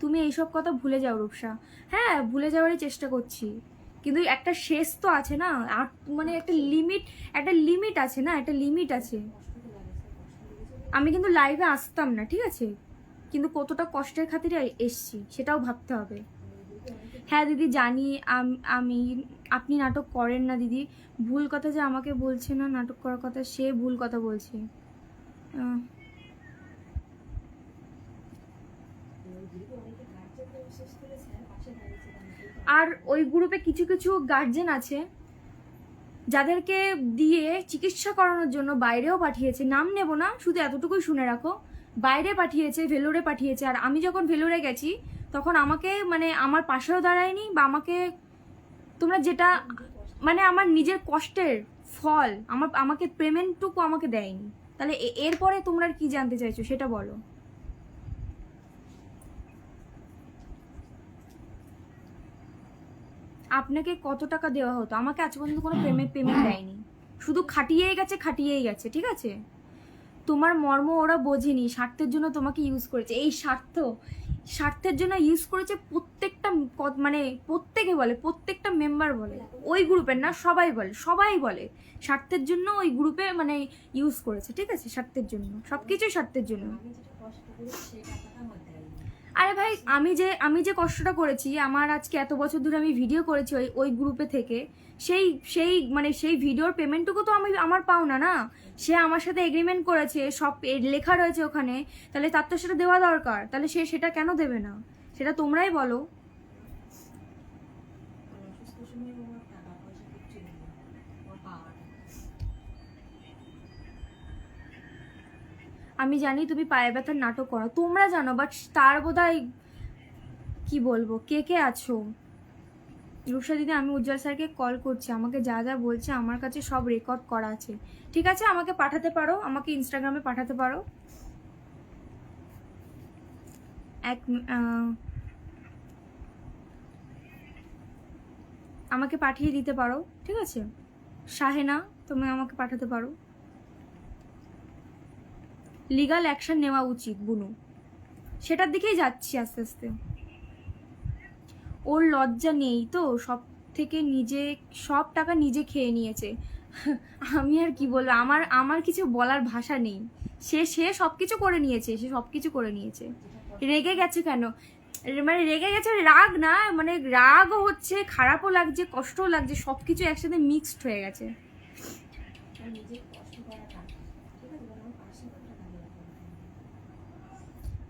তুমি এইসব কথা ভুলে যাও রূপসা। হ্যাঁ, ভুলে যাওয়ারই চেষ্টা করছি, কিন্তু একটা শেষ তো আছে না, আর মানে একটা লিমিট আছে না, একটা লিমিট আছে। আমি কিন্তু লাইভে আসতাম না, ঠিক আছে, কিন্তু কতটা কষ্টের খাতিরে এসছি সেটাও ভাবতে হবে। হ্যাঁ দিদি জানি, আমি আপনি নাটক করেন না দিদি, ভুল কথা যে আমাকে বলছে না নাটক করার কথা, সে ভুল কথা বলছে। আর ওই গ্রুপে কিছু কিছু গার্জেন আছে যাদেরকে দিয়ে চিকিৎসা করানোর জন্য বাইরেও পাঠিয়েছে, নাম নেব না, শুধু এতটুকুই শুনে রাখো, বাইরে পাঠিয়েছে, ভেলোরে পাঠিয়েছে। আর আমি যখন ভেলোরে গেছি তখন আমাকে মানে আমার পাশেও দাঁড়ায়নি, বা আমাকে তোমরা যেটা মানে আমার নিজের কষ্টের ফল আমাকে পেমেন্টটুকু আমাকে দেয়নি। তাহলে এরপরে তোমরা কি জানতে চাইছো সেটা বলো। আপনাকে কত টাকা দেওয়া হতো? আমাকে আজ পর্যন্ত কোনো পেমেন্ট দেয়নি, শুধু খাটিয়েই গেছে, ঠিক আছে। তোমার মর্ম ওরা বোঝেনি, স্বার্থের জন্য তোমাকে ইউজ করেছে। এই স্বার্থের জন্য ইউজ করেছে প্রত্যেকটা মানে প্রত্যেকে বলে, প্রত্যেকটা মেম্বার বলে, ওই গ্রুপের না, সবাই বলে স্বার্থের জন্য ওই গ্রুপে মানে ইউজ করেছে, ঠিক আছে, স্বার্থের জন্য, সবকিছুই স্বার্থের জন্য। আরে ভাই, আমি যে কষ্টটা করেছি, আমার আজকে এত বছর ধরে আমি ভিডিও করেছি ওই গ্রুপে থেকে, সেই ভিডিওর পেমেন্টটুকু তো আমার পাও না। সে আমার সাথে এগ্রিমেন্ট করেছে, সব লেখা রয়েছে ওখানে, তাহলে তার তো সেটা দেওয়া দরকার, তাহলে সে সেটা কেন দেবে না সেটা তোমরাই বলো। আমি জানি তুমি পায়ে ব্যথার নাটক করো, তোমরা জানো, বাট তার বোধহয় কি বলবো, কে আছো। রূপসা দিদি, আমি উজ্জ্বল স্যারকে কল করছি, আমাকে যা যা বলছে আমার কাছে সব রেকর্ড করা আছে, ঠিক আছে, আমাকে পাঠাতে পারো, আমাকে ইনস্টাগ্রামে পাঠাতে পারো। আমাকে পাঠিয়ে দিতে পারো, ঠিক আছে শাহেনা, তুমি আমাকে পাঠাতে পারো। লিগাল অ্যাকশন নেওয়া উচিত বুনু, সেটার দিকেই যাচ্ছি আস্তে আস্তে। ওর লজ্জা নেই তো, সব থেকে নিজে সব টাকা নিজে খেয়ে নিয়েছে। আমি আর কি বলবো, আমার আমার কিছু বলার ভাষা নেই। সে সে সব কিছু করে নিয়েছে, সে সব কিছু করে নিয়েছে। রেগে গেছে কেন, মানে রেগে গেছে রাগ না, মানে রাগও হচ্ছে, খারাপও লাগছে, কষ্টও লাগছে, সব কিছু একসাথে মিক্সড হয়ে গেছে।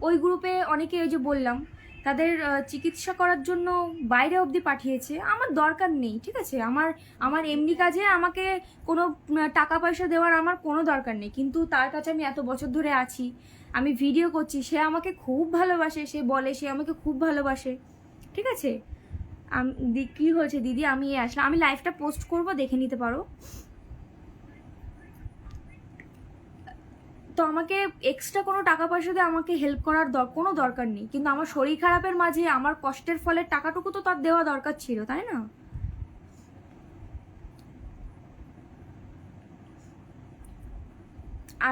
ওই গ্রুপে অনেকে, ওই যে বললাম, তাদের চিকিৎসা করার জন্য বাইরে অবধি পাঠিয়েছে। আমার দরকার নেই, ঠিক আছে, আমার আমার এমনি কাজে আমাকে কোনো টাকা পয়সা দেওয়ার আমার কোনো দরকার নেই, কিন্তু তার কাছে আমি এত বছর ধরে আছি, আমি ভিডিও করছি, সে আমাকে খুব ভালোবাসে, সে বলে সে আমাকে খুব ভালোবাসে, ঠিক আছে। কী হয়েছে দিদি, আমি আসলাম, আমি লাইভটা পোস্ট করব, দেখে নিতে পারো। তো আমাকে এক্সট্রা কোনো টাকা পয়সা দিয়ে আমাকে হেল্প করার কোনো দরকার নেই, কিন্তু আমার শরীর খারাপের মাঝে আমার কষ্টের ফলে টাকাটুকু তো তার দেওয়া দরকার ছিল, তাই না?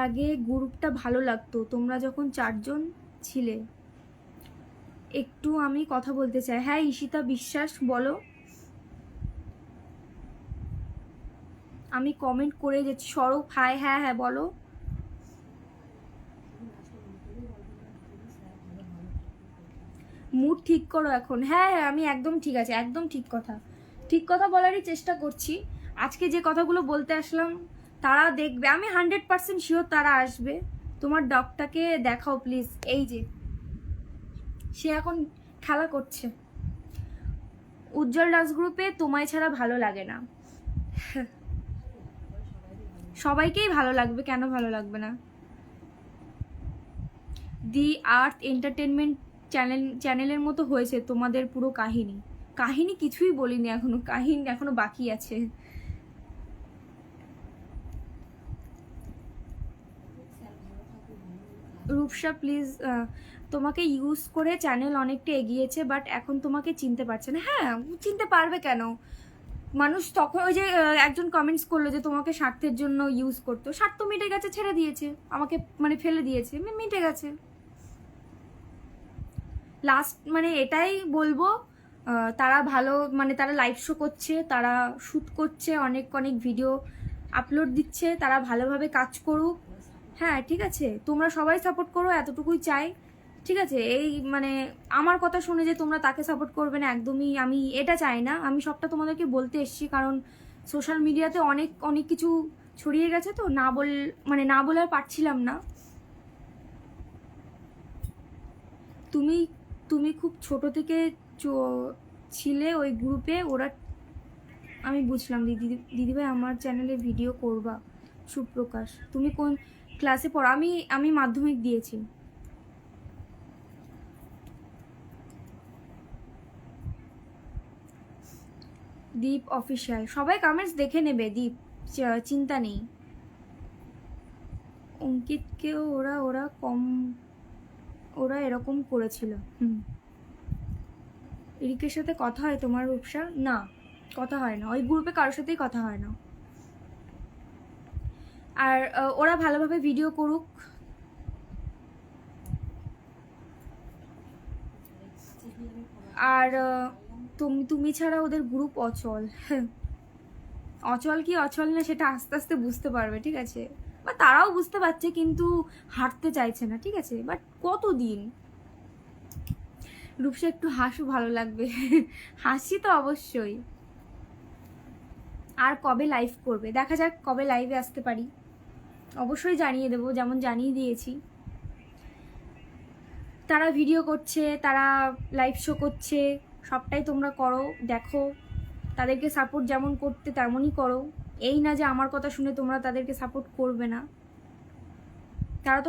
আগে গ্রুপটা ভালো লাগতো, তোমরা যখন 4 জন ছিলে। একটু আমি কথা বলতে চাই। হ্যাঁ ঈশিতা বিশ্বাস, বলো। আমি কমেন্ট করে যাচ্ছি। সরব হাই, হ্যাঁ হ্যাঁ বলো। মুড ঠিক করো এখন। হ্যাঁ হ্যাঁ আমি একদম ঠিক আছে, একদম ঠিক কথা, ঠিক কথা বলারই চেষ্টা করছি। আজকে যে কথাগুলো বলতে আসলাম তারা দেখবে, আমি 100% শিওর তারা আসবে। তোমার ডগটাকে দেখাও প্লিজ। এই যে সে এখন খেলা করছে। উজ্জ্বল দাস গ্রুপে তোমায় ছাড়া ভালো লাগে না। সবাইকেই ভালো লাগবে, কেন ভালো লাগবে না? দি আর্থ এন্টারটেনমেন্ট চ্যানেলের মতো হয়েছে তোমাদের পুরো কাহিনী। কাহিনী কিছুই বলিনি এখনো, কাহিনী এখনো বাকি আছে। রূপসা প্লিজ, তোমাকে ইউজ করে চ্যানেল অনেকটা এগিয়েছে, বাট এখন তোমাকে চিনতে পারছে না। হ্যাঁ চিনতে পারবে কেন, মানুষ তখন ওই যে একজন কমেন্টস করলো যে তোমাকে স্বার্থের জন্য ইউজ করতো, স্বার্থ মিটে গেছে, ছেড়ে দিয়েছে আমাকে, মানে ফেলে দিয়েছে, মিটে গেছে। লাস্ট মানে এটাই বলবো, তারা ভালো, মানে তারা লাইভ শো করছে, তারা শ্যুট করছে, অনেক অনেক ভিডিও আপলোড দিচ্ছে, তারা ভালোভাবে কাজ করুক। হ্যাঁ ঠিক আছে, তোমরা সবাই সাপোর্ট করো, এতটুকুই চাই, ঠিক আছে। এই মানে আমার কথা শুনে যে তোমরা তাকে সাপোর্ট করবে না, একদমই আমি এটা চাই না। আমি সবটা তোমাদেরকে বলতে এসেছি, কারণ সোশ্যাল মিডিয়াতে অনেক অনেক কিছু ছড়িয়ে গেছে, তো মানে না বলে আর পারছিলাম না। তুমি তুমি খুব ছোট থেকে ছিলে ওই গ্রুপে, ওরা, আমি বুঝলাম দিদিভাই আমার চ্যানেলে ভিডিও করবা। সুপ্রকাশ, তুমি কোন ক্লাসে পড়ো? আমি মাধ্যমিক দিয়েছি। দীপ অফিসিয়াল, সবাই কমেন্টস দেখে নেবে দীপ, চিন্তা নেই। অঙ্কিতকেও ওরা এরকম করেছিল। রিকের সাথে কথা হয় তোমার রূপসা? না কথা হয় না, ওই গ্রুপে কারোর সাথেই কথা হয় না। আর ওরা ভালোভাবে ভিডিও করুক। আর তুমি ছাড়া ওদের গ্রুপ অচল। অচল কি অচল না সেটা আস্তে আস্তে বুঝতে পারবে, ঠিক আছে, বা তারাও বুঝতে পারছে কিন্তু হাঁটতে চাইছে না, ঠিক আছে, বাট কতদিন। রূপসা একটু হাসু, ভালো লাগবে। হাসি তো অবশ্যই। আর কবে লাইভ করবে? দেখা যাক কবে লাইভে আসতে পারি, অবশ্যই জানিয়ে দেবো, যেমন জানিয়ে দিয়েছি। তারা ভিডিও করছে, তারা লাইভ শো করছে, সবটাই তোমরা করো, দেখো, তাদেরকে সাপোর্ট যেমন করতে তেমনই করো। এই না যে আমার কথা শুনে তোমরা তাদেরকে সাপোর্ট করবে না। তারা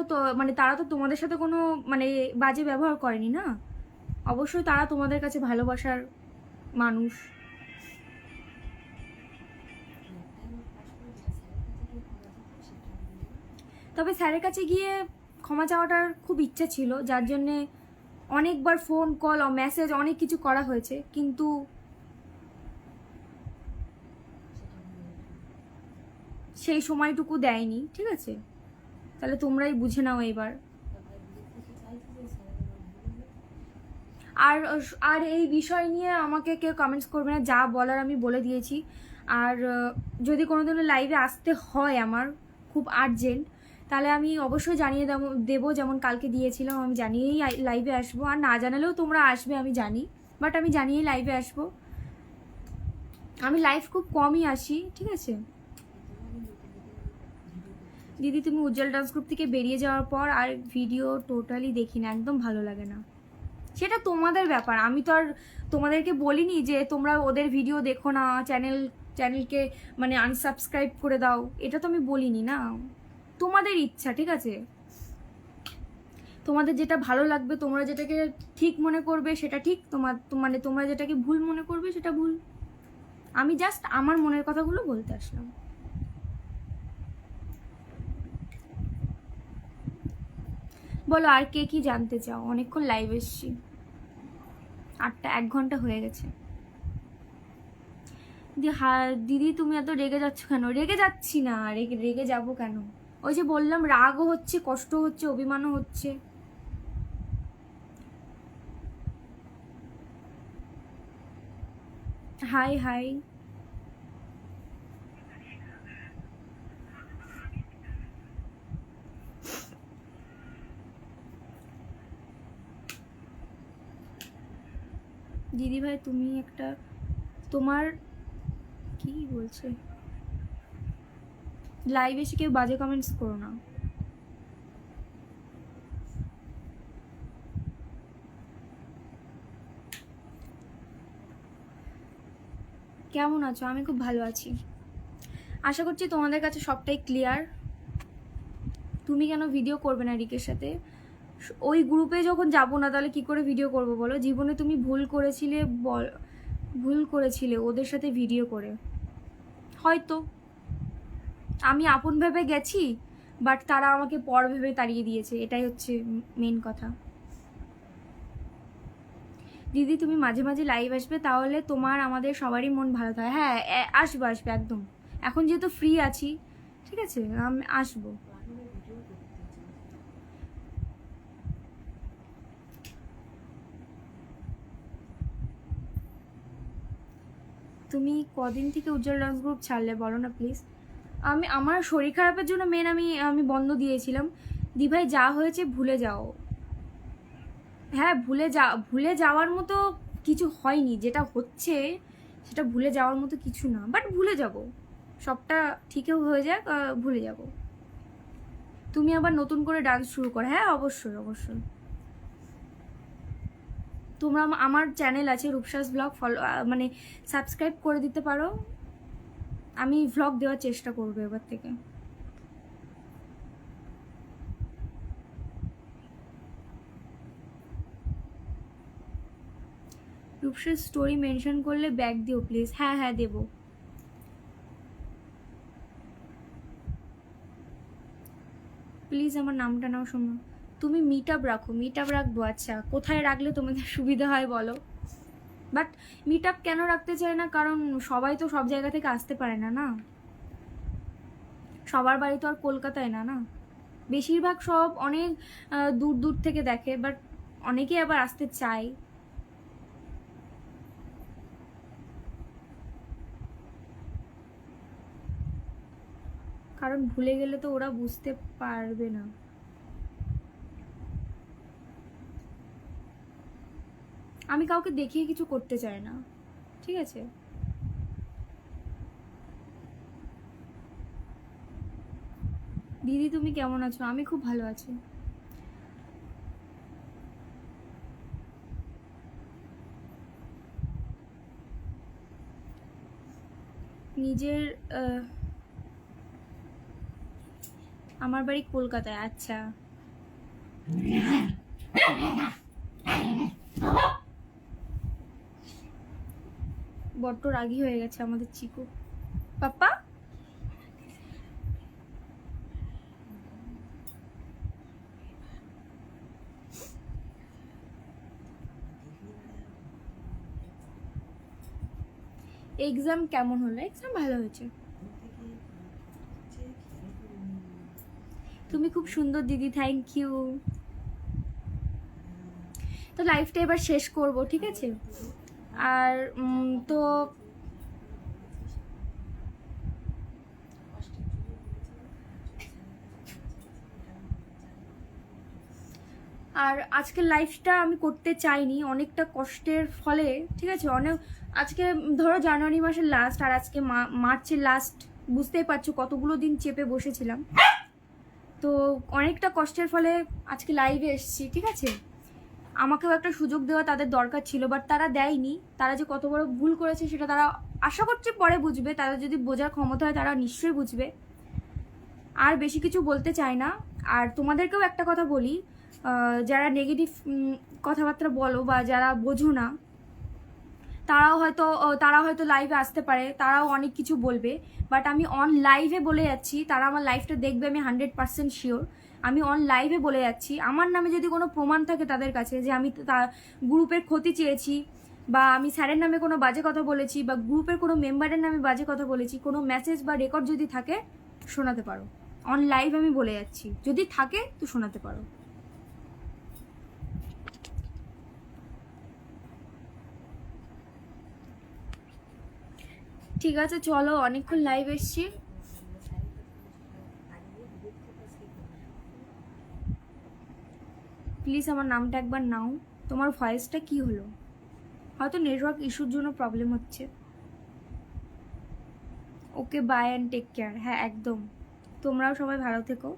তো তোমাদের সাথে কোনো মানে বাজে ব্যবহার করেনি না, অবশ্যই তারা তোমাদের কাছে ভালোবাসার মানুষ। তবে স্যারের কাছে গিয়ে ক্ষমা চাওয়াটার খুব ইচ্ছা ছিল, যার জন্যে অনেকবার ফোন কল মেসেজ অনেক কিছু করা হয়েছে, কিন্তু সেই সময়টুকু দেয়নি, ঠিক আছে? তাহলে তোমরাই বুঝে নাও এবার। আর আর এই বিষয় নিয়ে আমাকে কেউ কমেন্টস করবে না, যা বলার আমি বলে দিয়েছি। আর যদি কোনোদিনও লাইভে আসতে হয় আমার খুব আর্জেন্ট, তাহলে আমি অবশ্যই জানিয়ে দেবো, যেমন কালকে দিয়েছিলাম, আমি জানিয়েই লাইভে আসবো। আর না জানালেও তোমরা আসবে আমি জানি, বাট আমি জানিয়েই লাইভে আসবো। আমি লাইভ খুব কমই আসি, ঠিক আছে? দিদি তুমি উজ্জ্বল ডান্স গ্রুপ থেকে বেরিয়ে যাওয়ার পর আর ভিডিও টোটালি দেখি না, একদম ভালো লাগে না। সেটা তোমাদের ব্যাপার, আমি তো আর তোমাদেরকে বলিনি যে তোমরা ওদের ভিডিও দেখো না, চ্যানেলকে মানে আনসাবস্ক্রাইব করে দাও, এটা তো আমি বলিনি না। তোমাদের ইচ্ছা, ঠিক আছে? তোমাদের যেটা ভালো লাগবে, তোমরা যেটাকে ঠিক মনে করবে সেটা ঠিক, মানে তোমরা যেটাকে ভুল মনে করবে সেটা ভুল। আমি জাস্ট আমার মনের কথাগুলো বলতে আসলাম। বলো আর কে কি জানতে চাও? অনেকক্ষণ লাইভ এসছি, 1 ঘন্টা হয়ে গেছে। দিদি তুমি এত রেগে যাচ্ছ কেন? রেগে যাচ্ছি না, রেগে যাবো কেন? ওই যে বললাম, রাগও হচ্ছে, কষ্ট হচ্ছে, অভিমানও হচ্ছে। High high. দিদি ভাই তুমি একটা, তোমার কি বলছে, লাইভ এসে কেউ বাজে কমেন্টস করো না। কেমন আছো? আমি খুব ভালো আছি। আশা করছি তোমাদের কাছে সবটাই ক্লিয়ার। তুমি কেন ভিডিও করবে না রিকের সাথে? ওই গ্রুপে যখন যাবো না, তাহলে কি করে ভিডিও করব বলো? জীবনে তুমি ভুল করেছিলে ওদের সাথে ভিডিও করে, হয়তো আমি আপন ভেবে গেছি, বাট তারা আমাকে পর ভেবে তাড়িয়ে দিয়েছে, এটাই হচ্ছে মেন কথা। দিদি তুমি মাঝে মাঝে লাইভ আসবে, তাহলে তোমার আমাদের সবারই মন ভালো থাকে। হ্যাঁ আসবো একদম, এখন যেহেতু ফ্রি আছি, ঠিক আছে আমি আসবো। তুমি কদিন থেকে উজ্জ্বল ডান্স গ্রুপ ছাড়লে বলো না প্লিজ? আমার শরীর খারাপের জন্য মেন আমি বন্ধ দিয়েছিলাম। দিভাই যা হয়েছে ভুলে যাও। হ্যাঁ ভুলে যাওয়ার মতো কিছু হয়নি, যেটা হচ্ছে সেটা ভুলে যাওয়ার মতো কিছু না, বাট ভুলে যাব, সবটা ঠিকও হয়ে যাক, ভুলে যাব। তুমি আবার নতুন করে ডান্স শুরু করো? হ্যাঁ অবশ্যই অবশ্যই। তোমরা আমার চ্যানেল আছে রূপসাস ব্লগ, ফলো মানে সাবস্ক্রাইব করে দিতে পারো। আমি ভ্লগ দেওয়ার চেষ্টা করবো এবার থেকে। রূপসার স্টোরি মেনশন করলে ব্যাগ দিও প্লিজ। হ্যাঁ হ্যাঁ দেবো। প্লিজ আমার নামটা নাও শোনো। তুমি মিট আপ রাখো। মিট আপ রাখবো, আচ্ছা কোথায় রাখলে তোমাদের সুবিধা হয় বলো? বাট মিট আপ কেন রাখতে চাই না, কারণ সবাই তো সব জায়গা থেকে আসতে পারে না, না সবার বাড়ি তো আর কলকাতায় না, না বেশিরভাগ সব অনেক দূর দূর থেকে দেখে, বাট অনেকেই আবার আসতে চায়। কারণ ভুলে গেলে তো ওরা বুঝতে পারবে না। আমি কাউকে দেখিয়ে কিছু করতে চাই না, ঠিক আছে? দিদি তুমি কেমন আছো? আমি খুব ভালো আছি। নিজের আমার বাড়ি কলকাতায়। আচ্ছা বড্ড রাগী হয়ে গেছে আমাদের চিকু। পাপ্পা এক্সাম কেমন হলো? এক্সাম ভালো হয়েছে। তুমি খুব সুন্দর দিদি, থ্যাংক ইউ। তো লাইফটা এবার শেষ করব, ঠিক আছে? আর তো আর আজকের লাইফটা আমি করতে চাইনি, অনেকটা কষ্টের ফলে, ঠিক আছে? আজকে ধরো জানুয়ারি মাসের লাস্ট, আর আজকে মার্চের লাস্ট, বুঝতেই পারছো কতগুলো দিন চেপে বসেছিলাম। তো অনেকটা কষ্টের ফলে আজকে লাইভে এসেছি, ঠিক আছে? আমাকেও একটা সুযোগ দেওয়া তাদের দরকার ছিল, বাট তারা দেয়নি। তারা যে কত বড় ভুল করেছে সেটা তারা আশা করছি পরে বুঝবে। তারা যদি বোঝার ক্ষমতা হয় তারা নিশ্চয়ই বুঝবে। আর বেশি কিছু বলতে চাই না। আর তোমাদেরকেও একটা কথা বলি, যারা নেগেটিভ কথাবার্তা বলো বা যারা বোঝো না, তারা হয়তো লাইভে আসতে পারে, তারাও অনেক কিছু বলবে, বাট আমি অন লাইভে বলে যাচ্ছি, তারা আমার লাইভটা দেখবে আমি 100% শিওর। আমি অন লাইভে বলে যাচ্ছি, আমার নামে যদি কোনো প্রমাণ থাকে তাদের কাছে যে আমি গ্রুপের ক্ষতি চেয়েছি, বা আমি স্যারের নামে কোনো বাজে কথা বলেছি, বা গ্রুপের কোনো মেম্বারের নামে বাজে কথা বলেছি, কোনো মেসেজ বা রেকর্ড যদি থাকে শোনাতে পারো। অন লাইভ আমি বলে যাচ্ছি, যদি থাকে তো শোনাতে পারো। ঠিক আছে, চলো, অনেকক্ষণ লাইভ এসছি। প্লিজ আমার নামটা একবার নাও। তোমার ভয়েসটা কি হলো? হয়তো নেটওয়ার্ক ইস্যুর জন্য প্রবলেম হচ্ছে। ওকে, বাই অ্যান্ড টেক কেয়ার। হ্যাঁ একদম, তোমরাও সবাই ভালো থেকো।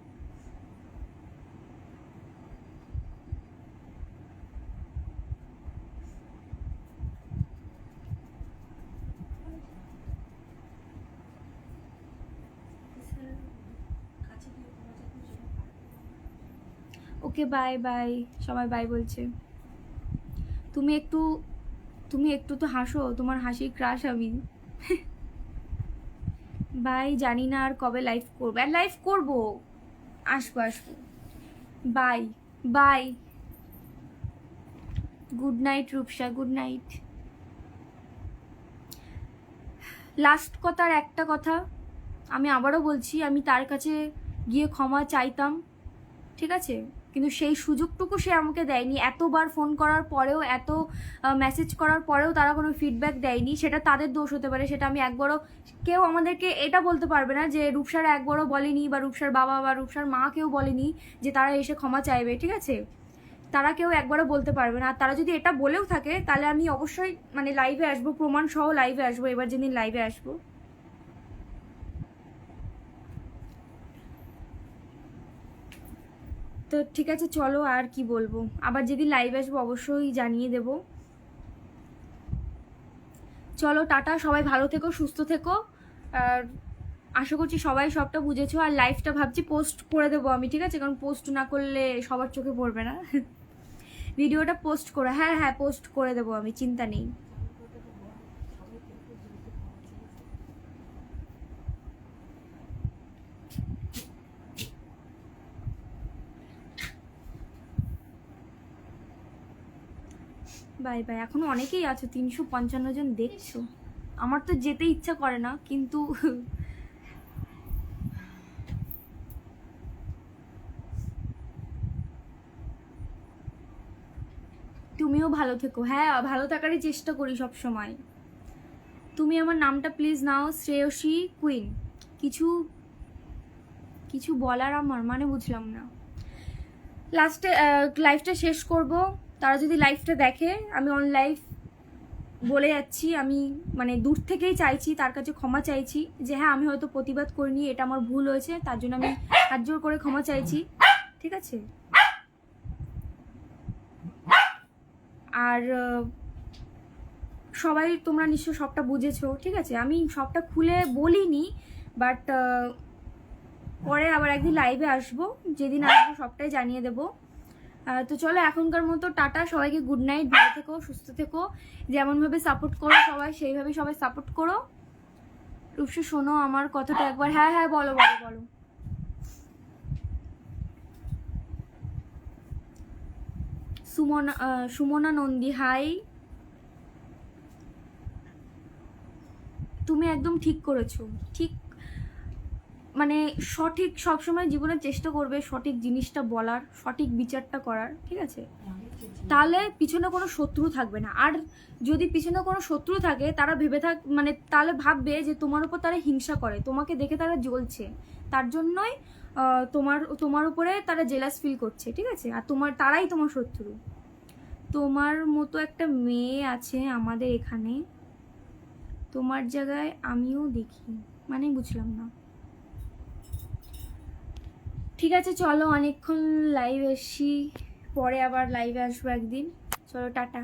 ওকে, বাই বাই, সবাই বাই বলছে। তুমি একটু তো হাসো, তোমার হাসির ক্রাশ আমি। বাই, জানি না আর কবে লাইভ করবো। আর লাইভ করবো, আসবো। Bye bye, good night Rupsa, good night. Last কথার একটা কথা আমি আবারও বলছি, আমি তার কাছে গিয়ে ক্ষমা চাইতাম, ঠিক আছে? কিন্তু সেই সুযোগটুকু সে আমাকে দেয়নি। এতবার ফোন করার পরেও, এত মেসেজ করার পরেও তারা কোনো ফিডব্যাক দেয়নি। সেটা তাদের দোষ হতে পারে, সেটা আমি একবারও, কেউ আমাদেরকে এটা বলতে পারবে না যে রূপসার একবারও বলেনি, বা রূপসার বাবা বা রূপসার মা কেউ বলেনি যে তারা এসে ক্ষমা চাইবে, ঠিক আছে? তারা কেউ একবারও বলতে পারবে না। আর তারা যদি এটা বলেও থাকে তাহলে আমি অবশ্যই মানে লাইভে আসবো, প্রমাণ সহ লাইভে আসবো, এবার যেদিন লাইভে আসবো। তো ঠিক আছে, চলো, আর কি বলবো, আবার যেদিন লাইভ আসবো অবশ্যই জানিয়ে দেব। চলো, টাটা, সবাই ভালো থেকো, সুস্থ থেকো। আর আশা করছি সবাই সবটা বুঝেছো। আর লাইভটা ভাবছি পোস্ট করে দেবো আমি, ঠিক আছে? কারণ পোস্ট না করলে সবার চোখে পড়বে না। ভিডিওটা পোস্ট করে, হ্যাঁ হ্যাঁ পোস্ট করে দেবো আমি, চিন্তা নেই। Bye bye. এখনো অনেকেই আছো, 355 জন দেখছো। আমার তো যেতে ইচ্ছা করে না, কিন্তু তুমিও ভালো থেকো। হ্যাঁ, ভালো থাকারই চেষ্টা করি সব সময়। তুমি আমার নামটা প্লিজ নাও, শ্রেয়সী কুইন। কিছু কিছু বলার আমার মানে বুঝলাম না। লাস্টে লাইফটা শেষ করব, তারা যদি লাইফটা দেখে, আমি অন লাইভ বলে যাচ্ছি, আমি মানে দূর থেকেই চাইছি, তার কাছে ক্ষমা চাইছি যে হ্যাঁ আমি হয়তো প্রতিবাদ করিনি, এটা আমার ভুল হয়েছে, তার জন্য আমি হাত জোর করে ক্ষমা চাইছি, ঠিক আছে? আর সবাই তোমরা নিশ্চয় সবটা বুঝেছো, ঠিক আছে? আমি সবটা খুলে বলিনি, বাট পরে আবার একদিন লাইভে আসবো, যেদিন আসবো সবটাই জানিয়ে দেবো। তো চলো, এখনকার মতো টাটা, সবাইকে গুড নাইট, ভালো থেকো, সুস্থ থেকো। যেমনভাবে সাপোর্ট করো সবাই, সেইভাবে সবাই সাপোর্ট করো। রূপসা শোনো আমার কথাটা একবার। হ্যাঁ হ্যাঁ, বলো বলো বলো। সুমনা নন্দী, হাই। তুমি একদম ঠিক করেছো, ঠিক মানে সঠিক সবসময় জীবনে চেষ্টা করবে সঠিক জিনিসটা বলার, সঠিক বিচারটা করার, ঠিক আছে? তাহলে পিছনে কোনো শত্রু থাকবে না। আর যদি পিছনে কোনো শত্রু থাকে তারা মানে তাহলে ভাববে যে তোমার উপর তারা হিংসা করে, তোমাকে দেখে তারা জ্বলছে, তার জন্যই তোমার উপরে তারা জেলাস ফিল করছে, ঠিক আছে? আর তারাই তোমার শত্রু। তোমার মতো একটা মেয়ে আছে আমাদের এখানে, তোমার জায়গায় আমিও দেখি, মানে বুঝলাম না। ঠিক আছে চলো, অনেকক্ষণ লাইভ এসছি, পরে আবার লাইভে আসবো একদিন। চলো টাটা।